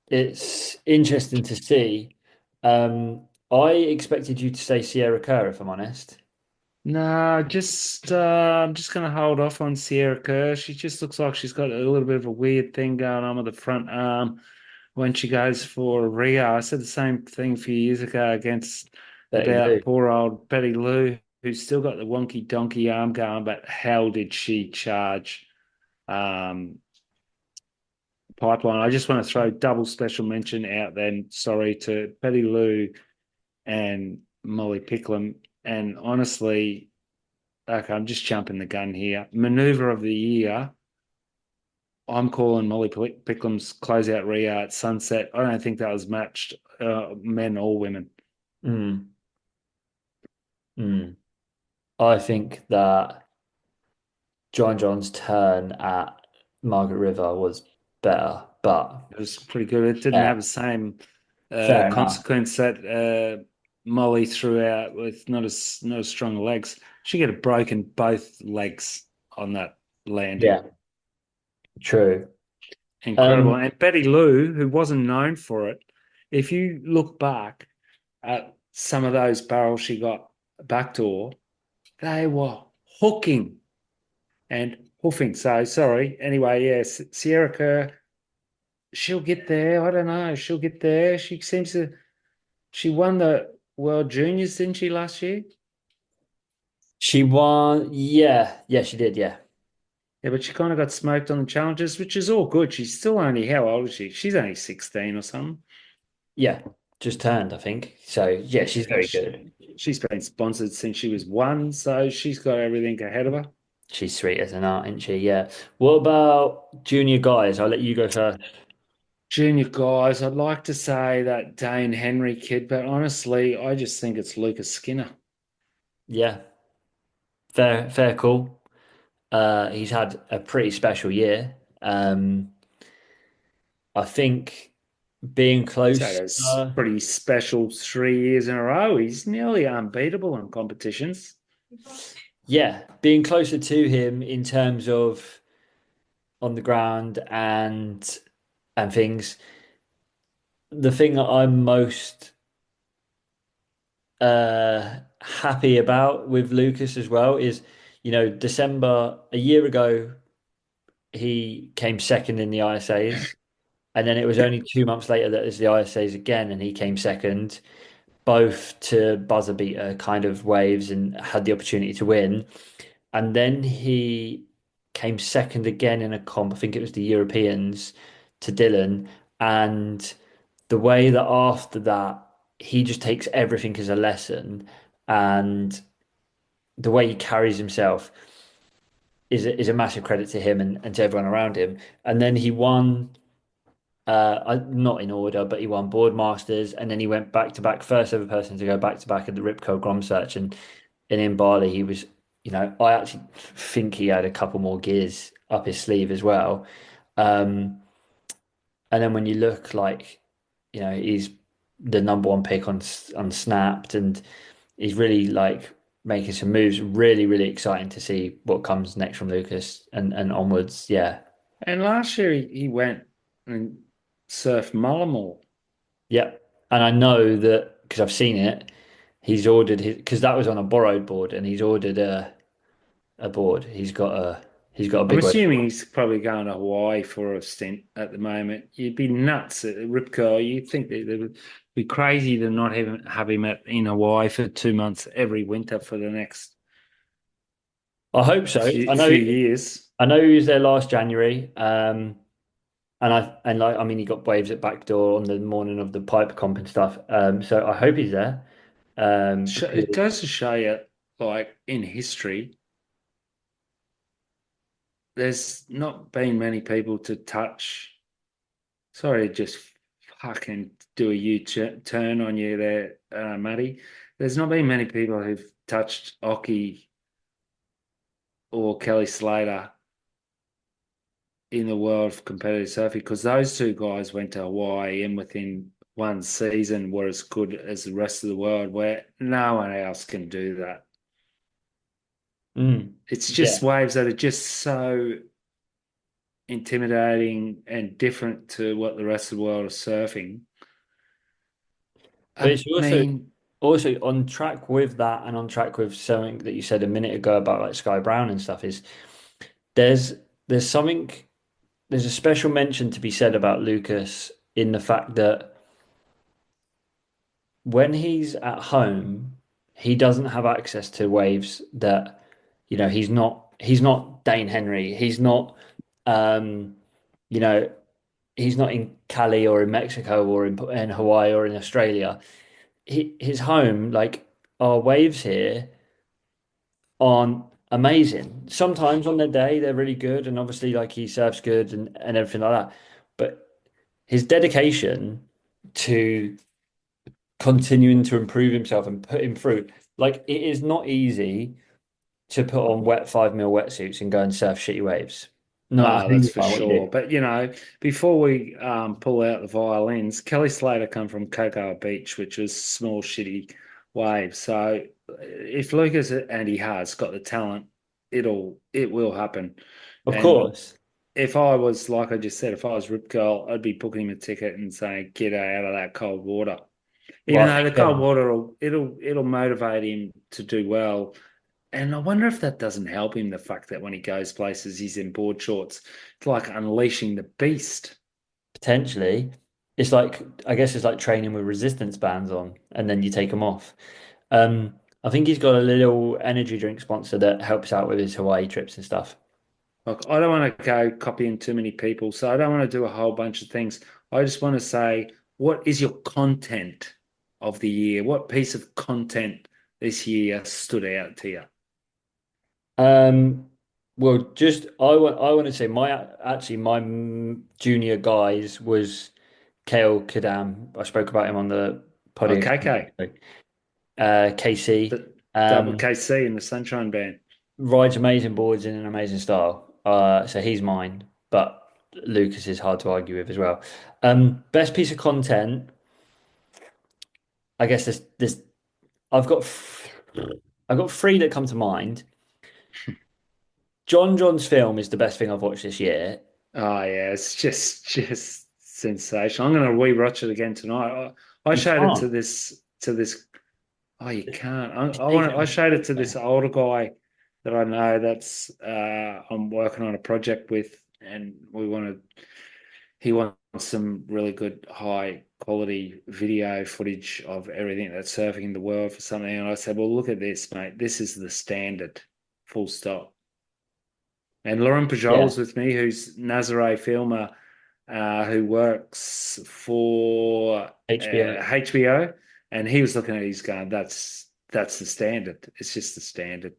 Speaker 1: It's interesting to see. I expected you to say Sierra Kerr, if I'm honest.
Speaker 2: No, I'm just gonna hold off on Sierra Kerr. She just looks like she's got a little bit of a weird thing going on with the front arm when she goes for Rio. I said the same thing a few years ago against
Speaker 1: Betty Lou.
Speaker 2: about poor old Betty Lou, who's still got the wonky donkey arm going, but how did she charge um, Pipeline? I just want to throw double special mention out then, sorry, to Betty Lou and Molly Picklum. And honestly, okay, I'm just jumping the gun here. Maneuver of the year, I'm calling Molly Picklum's closeout Rio at Sunset. I don't think that was matched, men or women.
Speaker 1: Mm, mm. I think that John John's turn at Margaret River was better, but
Speaker 2: It was pretty good. It didn't
Speaker 1: yeah,
Speaker 2: have the same
Speaker 1: fair enough.
Speaker 2: consequence that Molly threw out with not as strong legs. She could have broken both legs on that landing.
Speaker 1: Yeah, true.
Speaker 2: Incredible.
Speaker 1: Um,
Speaker 2: And Betty Lou, who wasn't known for it, if you look back at some of those barrels she got backdoor, they were hooking and hoofing. So sorry. Anyway, yes, Sierra Kerr, she'll get there. I don't know. She'll get there. She seems to. She won the World Juniors, didn't she, last year?
Speaker 1: she won. Yeah, yeah, she did. Yeah,
Speaker 2: Yeah, but she kind of got smoked on the challenges, which is all good. She's still only, how old is she? She's only 16 or something.
Speaker 1: yeah, just turned, I think. So yeah, she's
Speaker 2: Yeah,
Speaker 1: very good.
Speaker 2: she's been sponsored since she was one, so she's got everything ahead of her.
Speaker 1: She's sweet as an art, isn't she? Yeah. What about junior guys? I'll let you go first.
Speaker 2: Junior guys, I'd like to say that Dane Henry kid, but honestly, I just think it's Lucas Skinner.
Speaker 1: Yeah, fair call. He's had a pretty special year. I think being
Speaker 2: He's had
Speaker 1: close.
Speaker 2: a pretty special 3 years in a row. He's nearly unbeatable in competitions.
Speaker 1: Yeah, being closer to him in terms of on the ground and things. The thing that I'm most happy about with Lucas as well is, December a year ago he came second in the ISAs, and then it was only 2 months later that it was the ISAs again, and he came second, both to buzzer beater kind of waves, and had the opportunity to win. And then he came second again in a comp. I think it was the Europeans to Dylan. And the way that after that, he just takes everything as a lesson. And the way he carries himself is a massive credit to him and to everyone around him. And then he won, not in order, but he won Boardmasters. And then he went back to back, first ever person to go back to back at the Ripco Grom Search. And in Bali, he was, I actually think he had a couple more gears up his sleeve as well. Um, and then when you look like, he's the number one pick on Snapped, and he's really like making some moves. Really, really exciting to see what comes next from Lucas and onwards. Yeah,
Speaker 2: And last year he went and surfed Mullimore.
Speaker 1: yeah. And I know that because I've seen it. He's ordered his because that was on a borrowed board, and he's ordered a board. He's got a
Speaker 2: I'm
Speaker 1: big wave.
Speaker 2: assuming he's probably going to Hawaii for a stint at the moment. You'd be nuts at Ripco. You'd think that they would be crazy to not have him in Hawaii for 2 months every winter for the next
Speaker 1: I hope so.
Speaker 2: few, few years.
Speaker 1: I know he was there last January. And like I mean he got waves at backdoor on the morning of the pipe comp and stuff. So I hope he's there.
Speaker 2: It
Speaker 1: Because
Speaker 2: goes to show you, like in history, there's not been many people to touch. Sorry to just fucking do a U-turn on you there, Matty. There's not been many people who've touched Oki or Kelly Slater in the world of competitive surfing because those two guys went to Hawaii and within one season were as good as the rest of the world, where no one else can do that.
Speaker 1: mm,
Speaker 2: It's
Speaker 1: yeah.
Speaker 2: just waves that are just so intimidating and different to what the rest of the world is surfing.
Speaker 1: But
Speaker 2: I
Speaker 1: it's
Speaker 2: mean,
Speaker 1: also on track with that, and on track with something that you said a minute ago about like Sky Brown and stuff, is there's there's something there's a special mention to be said about Lucas in the fact that when he's at home, he doesn't have access to waves that, he's not Dane Henry. He's not um, you know, he's not in Cali or in Mexico or in Hawaii or in Australia. His home, like our waves here, aren't amazing. Sometimes on their day they're really good, and obviously like he surfs good and everything like that. But his dedication to continuing to improve himself and put him through, like it is not easy to put on wet 5 mil wetsuits and go and surf shitty waves. No matter
Speaker 2: Oh,
Speaker 1: who
Speaker 2: that's
Speaker 1: you
Speaker 2: for
Speaker 1: are, what you
Speaker 2: sure.
Speaker 1: do.
Speaker 2: But before we pull out the violins, Kelly Slater come from Cocoa Beach, which was small, shitty waves. So if Lucas and he has got the talent, it will happen.
Speaker 1: Of
Speaker 2: And
Speaker 1: course.
Speaker 2: if I was like I just said, if I was Rip Curl, I'd be booking him a ticket and saying, "Get out of that cold water." Even
Speaker 1: Well, I
Speaker 2: though the
Speaker 1: think
Speaker 2: cold water will it'll motivate him to do well. And I wonder if that doesn't help him, the fact that when he goes places, he's in board shorts. It's like unleashing the beast.
Speaker 1: potentially it's like, I guess it's like training with resistance bands on and then you take them off. I think he's got a little energy drink sponsor that helps out with his Hawaii trips and stuff.
Speaker 2: Like, I don't want to go copying too many people, so I don't want to do a whole bunch of things. I just want to say, what is your content of the year? What piece of content this year stood out to you?
Speaker 1: Um, well, just I want to say my junior guys was Kale Kadam. I spoke about him on the
Speaker 2: Oh,
Speaker 1: podcast.
Speaker 2: KK,
Speaker 1: KC
Speaker 2: the double
Speaker 1: um,
Speaker 2: KC in the Sunshine Band.
Speaker 1: rides amazing boards in an amazing style. So he's mine, but Lucas is hard to argue with as well. Best piece of content. I guess this I've got I've got three that come to mind. John's film is the best thing I've watched this year.
Speaker 2: Oh yeah, it's just sensational. I'm going to rewatch it again tonight. I
Speaker 1: You
Speaker 2: showed it
Speaker 1: can't.
Speaker 2: to this. Oh, you can't.
Speaker 1: It's taken
Speaker 2: I showed it to
Speaker 1: a
Speaker 2: this older guy that I know that's I'm working on a project with, and he wants some really good high quality video footage of everything that's surfing in the world for something. And I said, well, look at this, mate. This is the standard, full stop. And Lauren
Speaker 1: yeah,
Speaker 2: Pajol's with me, who's Nazare filmer, who works for
Speaker 1: HBO.
Speaker 2: HBO, and he was looking at it, he's going, that's the standard. It's just the standard.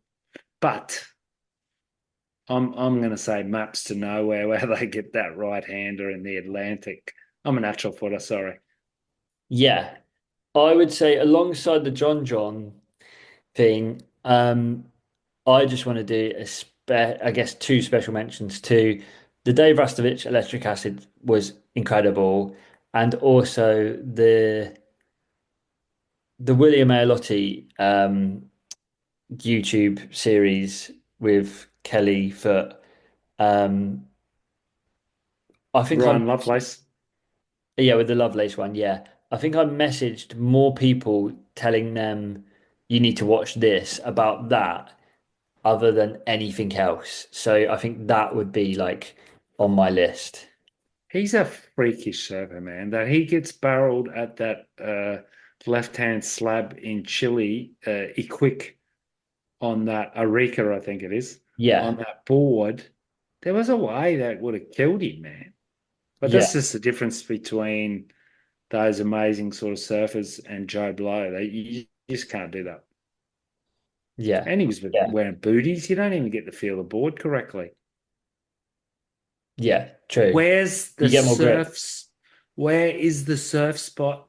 Speaker 2: But I'm going to say Maps to Nowhere, where they get that right hander in the Atlantic. I'm a natural footer, sorry.
Speaker 1: Yeah, I would say alongside the John thing, I just want to do I guess two special mentions to the Dave Rastovich Electric Acid was incredible, and also the William Ailotti YouTube series with Kelly Foot. Um, I think I
Speaker 2: Ryan Lovelace.
Speaker 1: Yeah, with the Lovelace one, yeah. I think I messaged more people telling them you need to watch this about that other than anything else. So I think that would be like on my list.
Speaker 2: He's a freakish surfer, man. That he gets barreled at that left-hand slab in Chile, Iquique on that Arica, I think it is, on
Speaker 1: Yeah,
Speaker 2: that board. There was a way that would have killed him, man. But
Speaker 1: yeah,
Speaker 2: that's just the difference between those amazing sort of surfers and Joe Blow. You just can't do that.
Speaker 1: yeah,
Speaker 2: And he was
Speaker 1: yeah,
Speaker 2: wearing booties. You don't even get to feel the board correctly.
Speaker 1: yeah, true.
Speaker 2: Where's the
Speaker 1: You get more grip.
Speaker 2: surfs? Where is the surf spot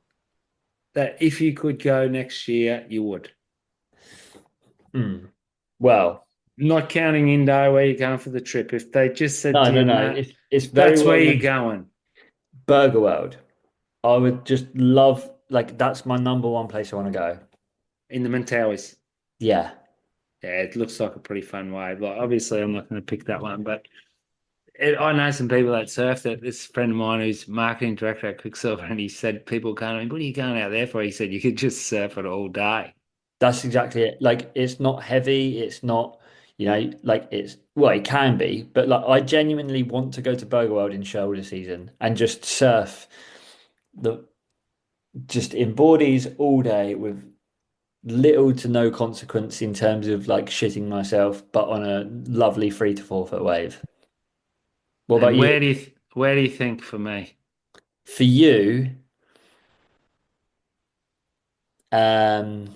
Speaker 2: that if you could go next year, you would?
Speaker 1: Hmm. Well,
Speaker 2: Not counting Indo where you're going for the trip. If they just said
Speaker 1: no,
Speaker 2: to
Speaker 1: no,
Speaker 2: you,
Speaker 1: no.
Speaker 2: Matt,
Speaker 1: It's very
Speaker 2: that's
Speaker 1: well
Speaker 2: where you're
Speaker 1: mentioned.
Speaker 2: going.
Speaker 1: Burger World. I would just love, like, that's my number one place I want to go.
Speaker 2: In the Mentawais.
Speaker 1: Yeah,
Speaker 2: Yeah, it looks like a pretty fun wave. Like, obviously, I'm not going to pick that one, but I know some people that surfed it. This friend of mine who's marketing director at Quicksilver, and he said people going, what are you going out there for? He said you could just surf it all day.
Speaker 1: that's exactly it. Like, it's not heavy. It's not, like well, it can be, but like, I genuinely want to go to Burger World in shoulder season and just surf the just in boardies all day with little to no consequence in terms of like shitting myself, but on a lovely 3 to 4 foot wave. What about
Speaker 2: And
Speaker 1: you?
Speaker 2: where do you think for me?
Speaker 1: For you, um,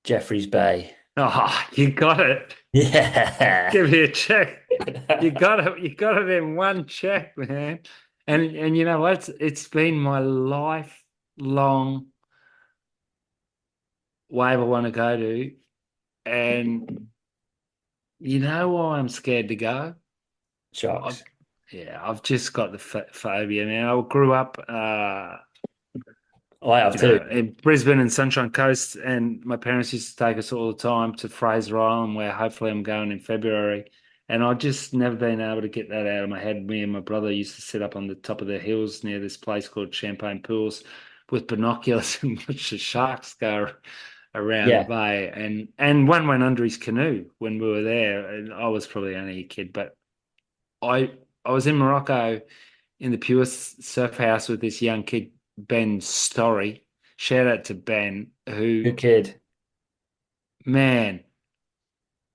Speaker 1: Jeffreys Bay.
Speaker 2: Oh, you got it.
Speaker 1: Yeah.
Speaker 2: Give me a check. You got it. You got it in one check, man. And you know what? It's been my lifelong wave I want to go to. And you know why I'm scared to go? I've,
Speaker 1: Sharks.
Speaker 2: yeah, I've just got the phobia, man. I grew up,
Speaker 1: I have too.
Speaker 2: in Brisbane and Sunshine Coast, and my parents used to take us all the time to Fraser Island, where hopefully I'm going in February. And I just never been able to get that out of my head. Me and my brother used to sit up on the top of the hills near this place called Champagne Pools with binoculars and watch the sharks go around the
Speaker 1: Yeah.
Speaker 2: bay. And one went under his canoe when we were there, and I was probably only a kid, but I I was in Morocco in the Pure Surf House with this young kid, Ben Story. Shout out to Ben, who,
Speaker 1: Good kid.
Speaker 2: man,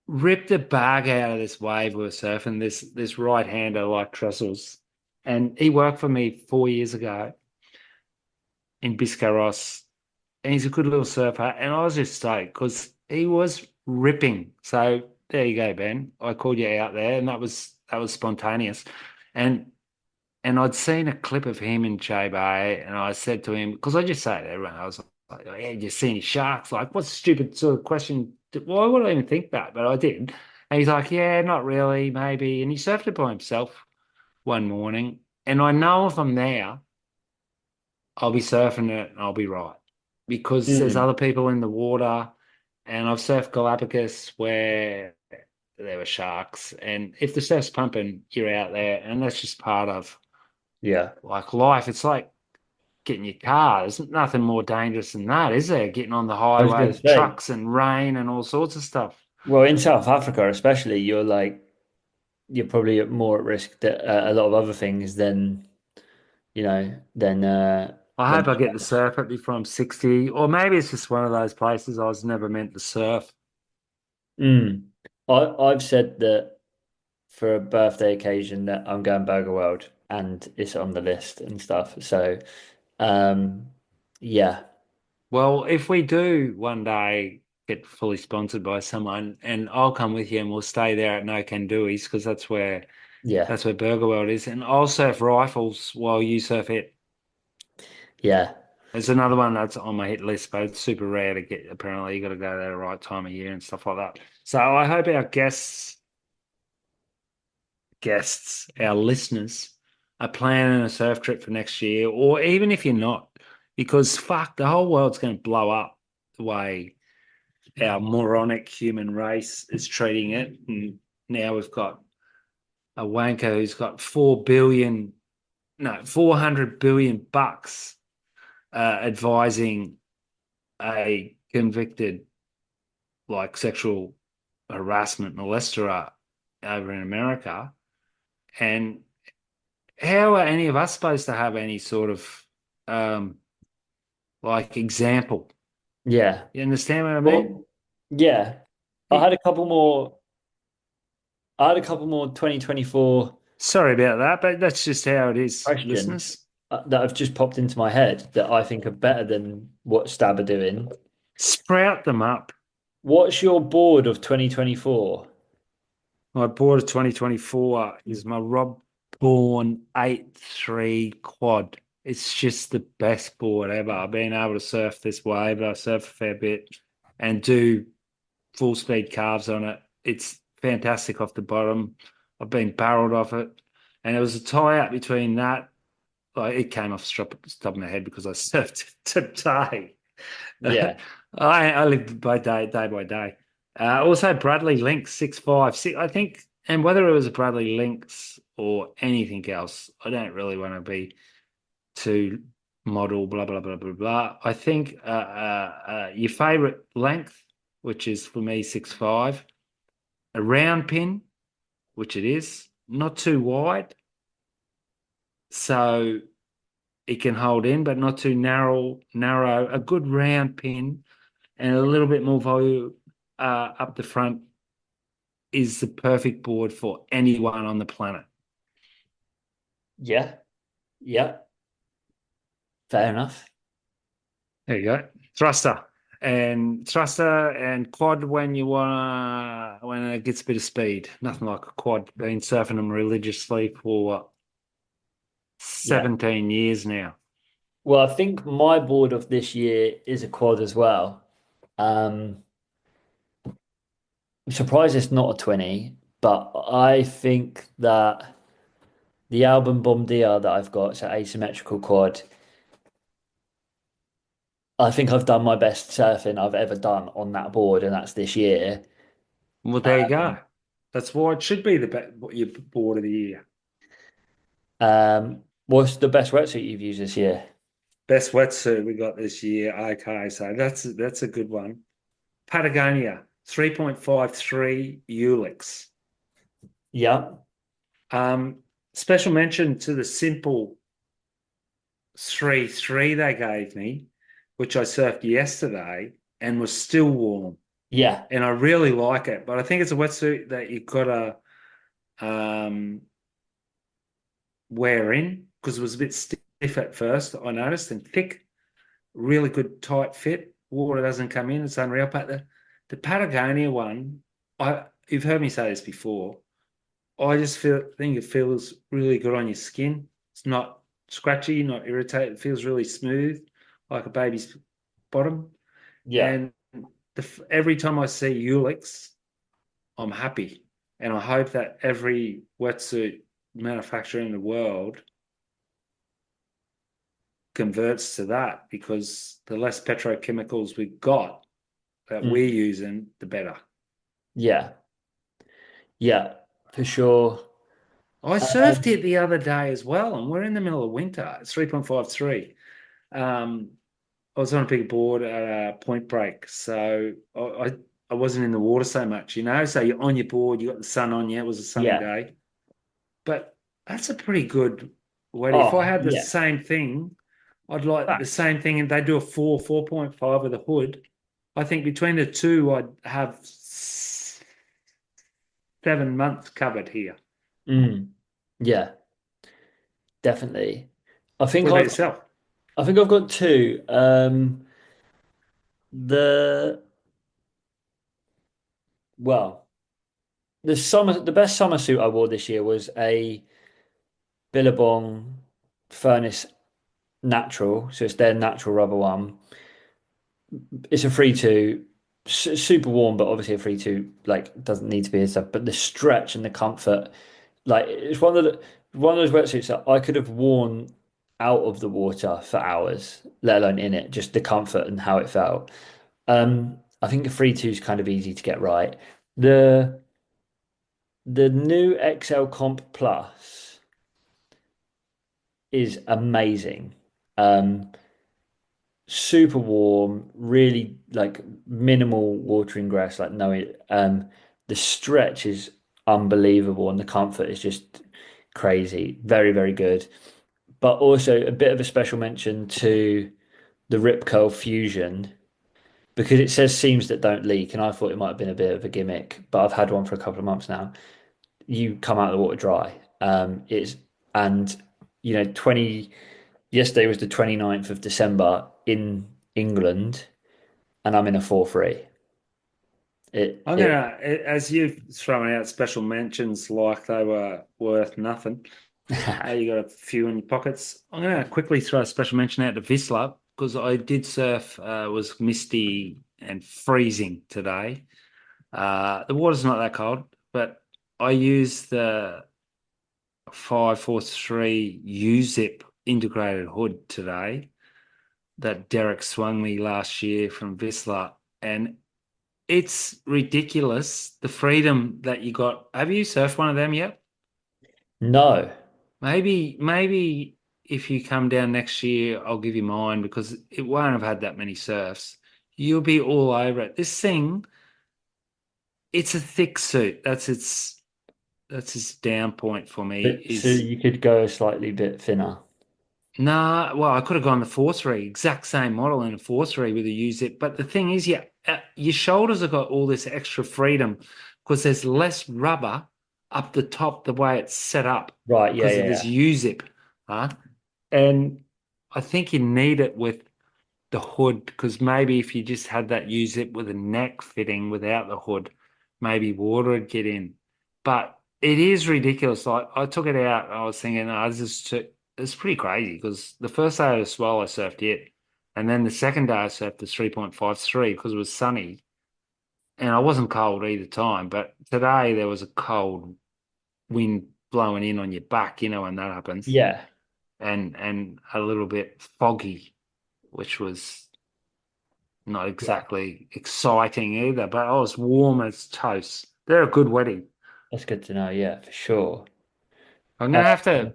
Speaker 2: ripped a bag out of this wave we were surfing, this right hander like Trussels. And he worked for me 4 years ago in Biscarrosse. And he's a good little surfer. And I was just stoked because he was ripping. So there you go, Ben. I called you out there, and that was spontaneous. And And I'd seen a clip of him in J Bay, and I said to him, because I just say to everyone, I was like, "Yeah, you see any sharks?" Like, what stupid sort of question? Why would I even think that? But I did. And he's like, "Yeah, not really, maybe." And he surfed it by himself one morning. And I know if I'm there, I'll be surfing it and I'll be right because there's
Speaker 1: Mm.
Speaker 2: other people in the water. And I've surfed Galapagos where there were sharks. And if the surf's pumping, you're out there. And that's just part of
Speaker 1: Yeah.
Speaker 2: like life. It's like getting your car. There's nothing more dangerous than that, is there? Getting on the
Speaker 1: I was
Speaker 2: highway
Speaker 1: going to
Speaker 2: with
Speaker 1: say,
Speaker 2: trucks and rain and all sorts of stuff.
Speaker 1: well, in South Africa especially, you're probably more at risk that a lot of other things than you know
Speaker 2: I
Speaker 1: than
Speaker 2: hope I get to surf it before I'm 60, or maybe it's just one of those places I was never meant to surf.
Speaker 1: mm. I've said that for a birthday occasion that I'm going Burger World and it's on the list and stuff. So um yeah,
Speaker 2: Well, if we do one day get fully sponsored by someone, and I'll come with you and we'll stay there at No Can Do's because
Speaker 1: yeah,
Speaker 2: that's where Burger World is, and I'll surf rifles while you surf it.
Speaker 1: yeah,
Speaker 2: There's another one that's on my hit list, but it's super rare to get. Apparently, you got to go there at the right time of year and stuff like that. So I hope our our listeners, are planning a surf trip for next year, or even if you're not, because fuck, the whole world's going to blow up the way our moronic human race is treating it. And now we've got a wanker who's got 400 billion bucks advising a convicted like sexual harassment molester over in America. And how are any of us supposed to have any sort of um like example?
Speaker 1: yeah.
Speaker 2: You understand what I mean?
Speaker 1: Well, yeah. I had
Speaker 2: Hey,
Speaker 1: a couple more. I had a couple more 2024
Speaker 2: sorry about that, but that's just how it is,
Speaker 1: questions
Speaker 2: listeners.
Speaker 1: that have just popped into my head that I think are better than what Stab are doing.
Speaker 2: Sprout them up.
Speaker 1: What's your board of 2024?
Speaker 2: My board of 2024 is my Rob Bourne 8-3 quad. It's just the best board ever. I've been able to surf this wave. I surf a fair bit and do full speed carves on it. It's fantastic off the bottom. I've been barreled off it. And it was a tie out between that. Like it came off the top of my head because I surfed it today.
Speaker 1: Yeah.
Speaker 2: I live by day by day. Also, Bradley Lynx 6'5". I think, and whether it was a Bradley Lynx or anything else, I don't really want to be too model, blah, blah, blah, blah, blah. I think your favorite length, which is for me 6'5", a round pin, which it is, not too wide. So it can hold in, but not too narrow. A good round pin and a little bit more volume up the front is the perfect board for anyone on the planet.
Speaker 1: Yeah, yeah, fair enough.
Speaker 2: There you go. Thruster and quad when you wanna when it gets a bit of speed. Nothing like a quad. Been surfing them religiously for what,
Speaker 1: Yeah.
Speaker 2: 17 years now.
Speaker 1: Well, I think my board of this year is a quad as well. Um, I'm surprised it's not a 20, but I think that the album Bombardier that I've got, so asymmetrical quad, I think I've done my best surfing I've ever done on that board, and that's this year.
Speaker 2: Well, there you go. That's why it should be your board of the year.
Speaker 1: What's the best wetsuit you've used this year?
Speaker 2: Best wetsuit we got this year. Okay, so that's a good one. Patagonia, 3.53 Ulix.
Speaker 1: Yeah,
Speaker 2: Um, Special mention to the simple 3.3 they gave me, which I surfed yesterday and was still warm.
Speaker 1: yeah,
Speaker 2: And I really like it. But I think it's a wetsuit that you've got to wear in because it was a bit stiff at first, I noticed, and thick, really good tight fit. Water doesn't come in, it's unreal. But the Patagonia one, you've heard me say this before. I just think it feels really good on your skin. It's not scratchy, not irritated. It feels really smooth, like a baby's bottom.
Speaker 1: yeah.
Speaker 2: And every time I see Ulix, I'm happy. And I hope that every wetsuit manufacturer in the world converts to that because the less petrochemicals we got that we're
Speaker 1: Mm,
Speaker 2: using, the better.
Speaker 1: yeah, yeah, for sure.
Speaker 2: I surfed
Speaker 1: Um,
Speaker 2: it the other day as well, and we're in the middle of winter. It's 3.53. I was on a big board at a point break, so I wasn't in the water so much, you know. So you're on your board, you got the sun on you. It was a sunny
Speaker 1: yeah.
Speaker 2: day, but that's a pretty good way. If I
Speaker 1: Oh,
Speaker 2: had the
Speaker 1: yeah.
Speaker 2: same thing, I'd like the
Speaker 1: Facts.
Speaker 2: same thing, and they do a 4.5 with a hood. I think between the two, I'd have 7 months covered here.
Speaker 1: Mm, yeah, definitely. I
Speaker 2: What
Speaker 1: think
Speaker 2: about
Speaker 1: I've
Speaker 2: yourself?
Speaker 1: I think I've got two. The well, the best summer suit I wore this year was a Billabong Furnace Natural, so it's their natural rubber one. It's a free two, super warm, but obviously a free two like doesn't need to be and stuff. But the stretch and the comfort, like it's one of those wetsuits that I could have worn out of the water for hours, let alone in it. Just the comfort and how it felt. I think a free two is kind of easy to get right. The the new XL Comp Plus is amazing. Um, Super warm, really like minimal water ingress, like no, the stretch is unbelievable and the comfort is just crazy. Very, very good. But also a bit of a special mention to the Rip Curl Fusion because it says seams that don't leak, and I thought it might have been a bit of a gimmick, but I've had one for a couple of months now. You come out of the water dry. It's and 20 yesterday was the 29th of December in England, and I'm in a 4-3.
Speaker 2: I'm
Speaker 1: It
Speaker 2: gonna, as you've thrown out special mentions like they were worth nothing. You got a few in your pockets. I'm gonna quickly throw a special mention out to Visla because I did surf. It was misty and freezing today. The water's not that cold, but I used the 543 U-zip integrated hood today that Derek swung me last year from Visla, and it's ridiculous the freedom that you got. Have you surfed one of them yet?
Speaker 1: no,
Speaker 2: Maybe if you come down next year, I'll give you mine because it won't have had that many surfs. You'll be all over it. This thing, it's a thick suit. That's its down point for me
Speaker 1: but so
Speaker 2: is
Speaker 1: you could go a slightly bit thinner.
Speaker 2: Nah, well, I could have gone the 4-3, exact same model in a 4-3 with a U zip. But the thing is, yeah, your shoulders have got all this extra freedom because there's less rubber up the top the way it's set up
Speaker 1: Right, yeah,
Speaker 2: because of
Speaker 1: yeah,
Speaker 2: this
Speaker 1: yeah.
Speaker 2: U zip, huh? And I think you need it with the hood because maybe if you just had that U zip with a neck fitting without the hood, maybe water would get in. But it is ridiculous. Like I took it out, I was thinking, oh, this is too, it's pretty crazy because the first day of the swell I surfed it, and then the second day I surfed the 3.53 because it was sunny and I wasn't cold either time. But today there was a cold wind blowing in on your back, when that happens,
Speaker 1: Yeah,
Speaker 2: and a little bit foggy, which was not
Speaker 1: yeah.
Speaker 2: exactly exciting either, but I was warm as toast. They're a good wedding.
Speaker 1: That's good to know. Yeah, for sure.
Speaker 2: I'm
Speaker 1: Uh,
Speaker 2: gonna have to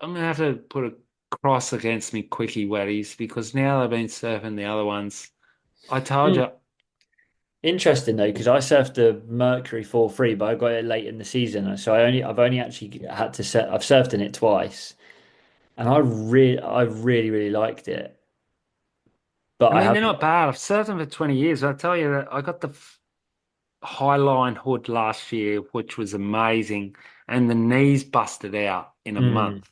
Speaker 2: I'm gonna have to put a cross against me quickie weddies because now I've been surfing the other ones. I told
Speaker 1: mm,
Speaker 2: you.
Speaker 1: Interesting though, because I surfed the Mercury 4.3, but I got it late in the season, so I've only actually had to set. I've surfed in it twice, and I really, really liked it. But
Speaker 2: I
Speaker 1: I
Speaker 2: mean, they're
Speaker 1: haven't.
Speaker 2: not bad. I've surfed them for 20 years. I tell you that I got the Highline hood last year, which was amazing, and the knees busted out in a
Speaker 1: Mm,
Speaker 2: month.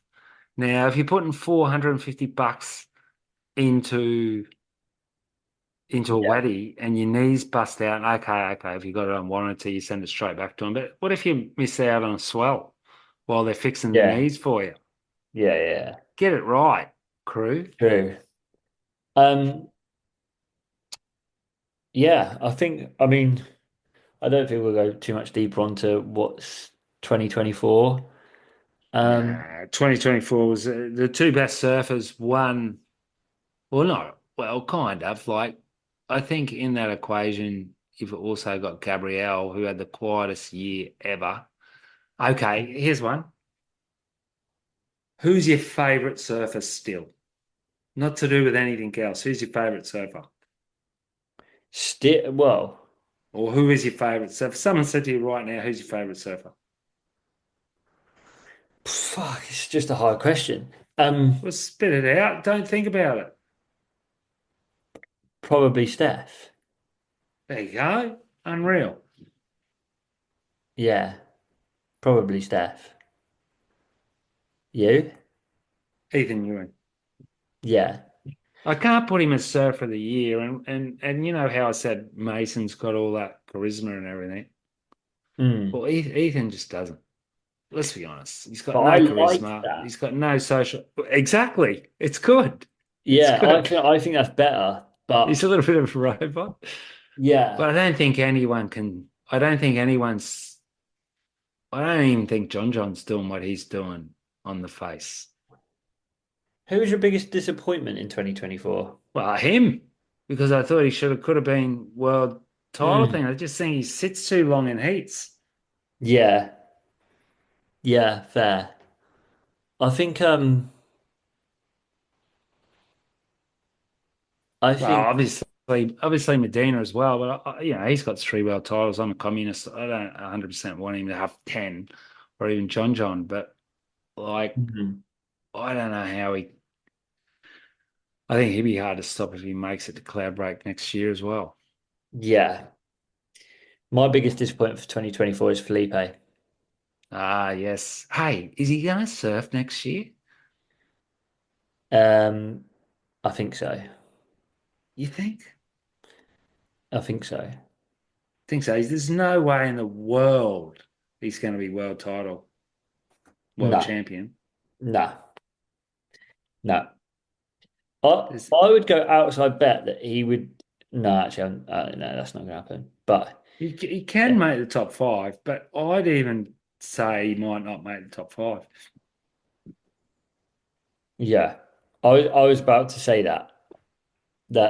Speaker 2: Now, if you're putting $450 into a
Speaker 1: yeah,
Speaker 2: waddy and your knees bust out, okay, if you got it on warranty, you send it straight back to them. But what if you miss out on a swell while they're fixing the
Speaker 1: yeah,
Speaker 2: knees for you?
Speaker 1: yeah, yeah.
Speaker 2: Get it right, crew.
Speaker 1: True. Um, yeah, I think. I mean, I don't think we'll go too much deeper onto what's 2024. Um,
Speaker 2: Nah, 2024 was the two best surfers won. Well, not well, kind of. Like, I think in that equation, you've also got Gabrielle, who had the quietest year ever. Okay, here's one. Who's your favorite surfer still? Not to do with anything else. Who's your favorite surfer?
Speaker 1: still, well,
Speaker 2: Or who is your favorite surfer? Someone said to you right now, who's your favorite surfer?
Speaker 1: fuck, it's just a hard question.
Speaker 2: Well, spit it out. Don't think about it.
Speaker 1: Probably Steph.
Speaker 2: There you go. Unreal.
Speaker 1: Yeah, probably Steph. You?
Speaker 2: Ethan Ewing.
Speaker 1: Yeah.
Speaker 2: I can't put him as surfer of the year, and you know how I said Mason's got all that charisma and everything.
Speaker 1: Mm.
Speaker 2: Well, Ethan just doesn't. Let's be honest. He's got
Speaker 1: But I
Speaker 2: no
Speaker 1: like
Speaker 2: charisma.
Speaker 1: that.
Speaker 2: He's got no social. Exactly. It's good. It's
Speaker 1: Yeah,
Speaker 2: good.
Speaker 1: I think that's better.
Speaker 2: He's
Speaker 1: But
Speaker 2: a little bit of a robot,
Speaker 1: yeah,
Speaker 2: but I don't think anyone can. I don't think anyone's. I don't even think John John's doing what he's doing on the face.
Speaker 1: who was your biggest disappointment in 2024?
Speaker 2: Well, him, because I thought he could have been world title
Speaker 1: Mm.
Speaker 2: thing. I just think he sits too long in heats.
Speaker 1: Yeah, yeah, fair. I think I
Speaker 2: Well,
Speaker 1: think
Speaker 2: obviously Medina as well, but he's got 3 world titles. I'm a communist. I don't 100% want him to have 10 or even John John, but like,
Speaker 1: Mhm.
Speaker 2: I don't know how he. I think he'd be hard to stop if he makes it to Cloud Break next year as well.
Speaker 1: Yeah. My biggest disappointment for 2024 is Felipe.
Speaker 2: Ah, yes. Hey, is he going to surf next year?
Speaker 1: Um, I think so.
Speaker 2: You think?
Speaker 1: I think so.
Speaker 2: Think so? There's no way in the world he's going to be world
Speaker 1: No,
Speaker 2: champion.
Speaker 1: no, no. I
Speaker 2: There's,
Speaker 1: I would go outside bet that he would. No, actually, no, that's not going to happen. But
Speaker 2: he can make the top five, but I'd even say he might not make the top five.
Speaker 1: yeah, I was about to say that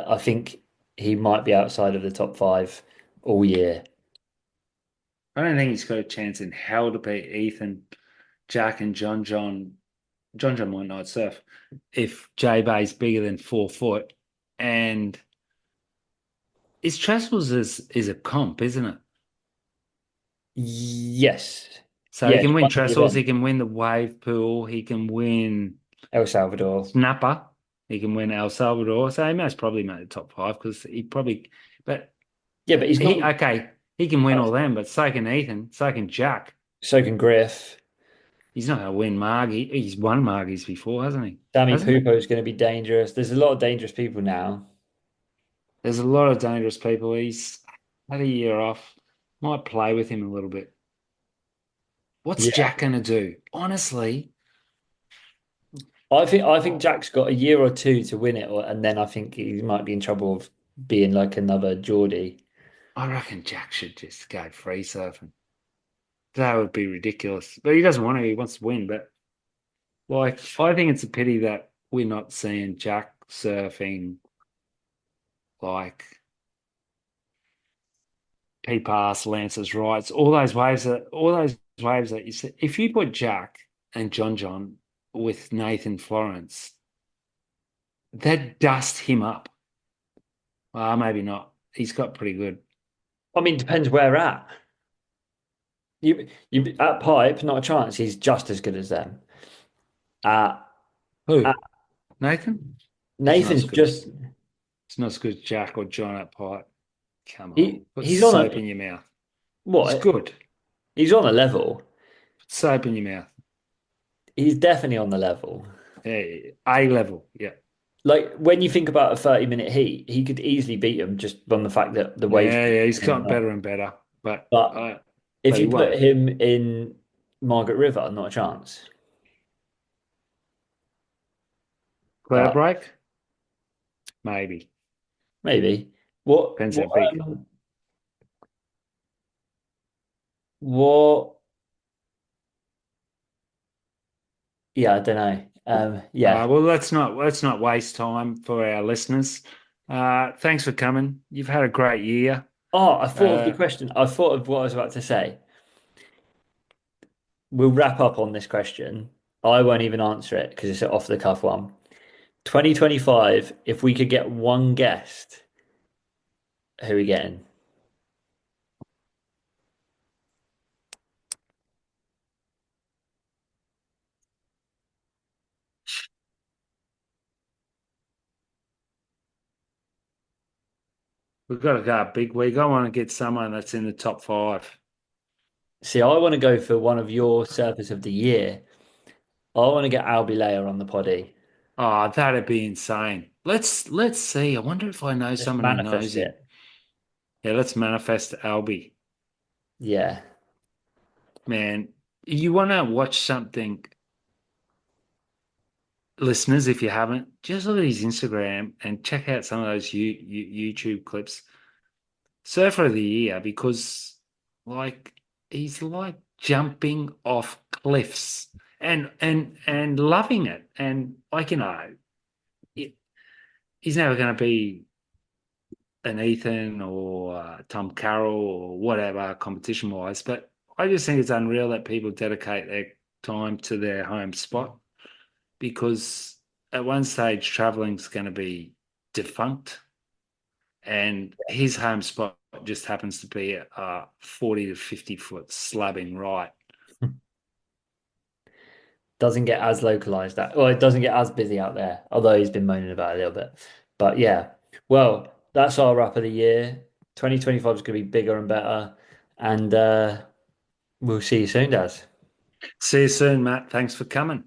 Speaker 1: I think he might be outside of the top five all year.
Speaker 2: I don't think he's got a chance in hell to beat Ethan, Jack, and John John. John John might not surf if J Bay's bigger than 4 foot. And his Trestles is a comp, isn't it?
Speaker 1: Yes,
Speaker 2: So he
Speaker 1: yeah, it's
Speaker 2: can win
Speaker 1: one of the
Speaker 2: Trestles, he
Speaker 1: events.
Speaker 2: can win the wave pool, he can win.
Speaker 1: El Salvador.
Speaker 2: Snapper. He can win El Salvador. So he most probably make the top five because he probably, but
Speaker 1: Yeah, but he's
Speaker 2: he,
Speaker 1: not.
Speaker 2: okay, he can win all them, but so can Ethan, so can Jack.
Speaker 1: So can Griff.
Speaker 2: He's not going to win Margie. He's won Margie's before, hasn't he?
Speaker 1: Sammy
Speaker 2: Hasn't he?
Speaker 1: Pupo is going to be dangerous. There's a lot of dangerous people now.
Speaker 2: There's a lot of dangerous people. He's had a year off. Might play with him a little bit. What's
Speaker 1: Yeah.
Speaker 2: Jack going to do? Honestly,
Speaker 1: I think Jack's got a year or two to win it, and then I think he might be in trouble of being like another Geordie.
Speaker 2: I reckon Jack should just go free surfing. That would be ridiculous. But he doesn't want to. He wants to win. But like, I think it's a pity that we're not seeing Jack surfing like P-Pass, Lance's rights, all those waves that you see. If you put Jack and John with Nathan Florence, that dust him up. Well, maybe not. He's got pretty good.
Speaker 1: I mean, depends where at. You at Pipe, not a chance. He's just as good as them. At,
Speaker 2: Who?
Speaker 1: at
Speaker 2: Nathan? He's not as
Speaker 1: Nathan's
Speaker 2: good as
Speaker 1: just
Speaker 2: he's not as good as Jack or John at Pipe. Come on. Put
Speaker 1: he's on
Speaker 2: soap
Speaker 1: a
Speaker 2: in your mouth. He's
Speaker 1: what?
Speaker 2: good.
Speaker 1: He's on a level.
Speaker 2: Put soap in your mouth.
Speaker 1: He's definitely on the level.
Speaker 2: Yeah, A level. Yeah.
Speaker 1: Like when you think about a 30-minute heat, he could easily beat him just on the fact that the waves
Speaker 2: Yeah, yeah, he's
Speaker 1: in and
Speaker 2: got
Speaker 1: out.
Speaker 2: better and better. But
Speaker 1: But
Speaker 2: uh,
Speaker 1: if
Speaker 2: but he
Speaker 1: you put
Speaker 2: won't.
Speaker 1: him in Margaret River, not a chance.
Speaker 2: Cloud
Speaker 1: But
Speaker 2: break? Maybe.
Speaker 1: maybe. What
Speaker 2: Depends how
Speaker 1: what
Speaker 2: big.
Speaker 1: what yeah, I don't know. Yeah.
Speaker 2: Well, let's not waste time for our listeners. Thanks for coming. You've had a great year.
Speaker 1: Oh, I thought of the
Speaker 2: Uh,
Speaker 1: question. I thought of what I was about to say. We'll wrap up on this question. I won't even answer it because it's an off the cuff one. 2025, if we could get one guest, who are we getting?
Speaker 2: we've got to go big week. I want to get someone that's in the top five.
Speaker 1: See, I want to go for one of your Surfers of the Year. I want to get Albie Layer on the poddy.
Speaker 2: Oh, that'd be insane. Let's see. I wonder if I know
Speaker 1: Let's
Speaker 2: someone who knows
Speaker 1: manifest
Speaker 2: him.
Speaker 1: it.
Speaker 2: Yeah, let's manifest Albie.
Speaker 1: Yeah.
Speaker 2: Man, you want to watch something, listeners, if you haven't, just look at his Instagram and check out some of those YouTube clips. Surfer of the Year, because like he's like jumping off cliffs and loving it. And like, it, he's never going to be an Ethan or Tom Carroll or whatever competition wise, but I just think it's unreal that people dedicate their time to their home spot because at one stage traveling's going to be defunct, and his home spot just happens to be a 40 to 50 foot slabbing right.
Speaker 1: Doesn't get as localized that well, it doesn't get as busy out there, although he's been moaning about it a little bit. But yeah. Well, that's our wrap of the year. 2025 is going to be bigger and better. And we'll see you soon, Daz.
Speaker 2: See you soon, Matt. Thanks for coming.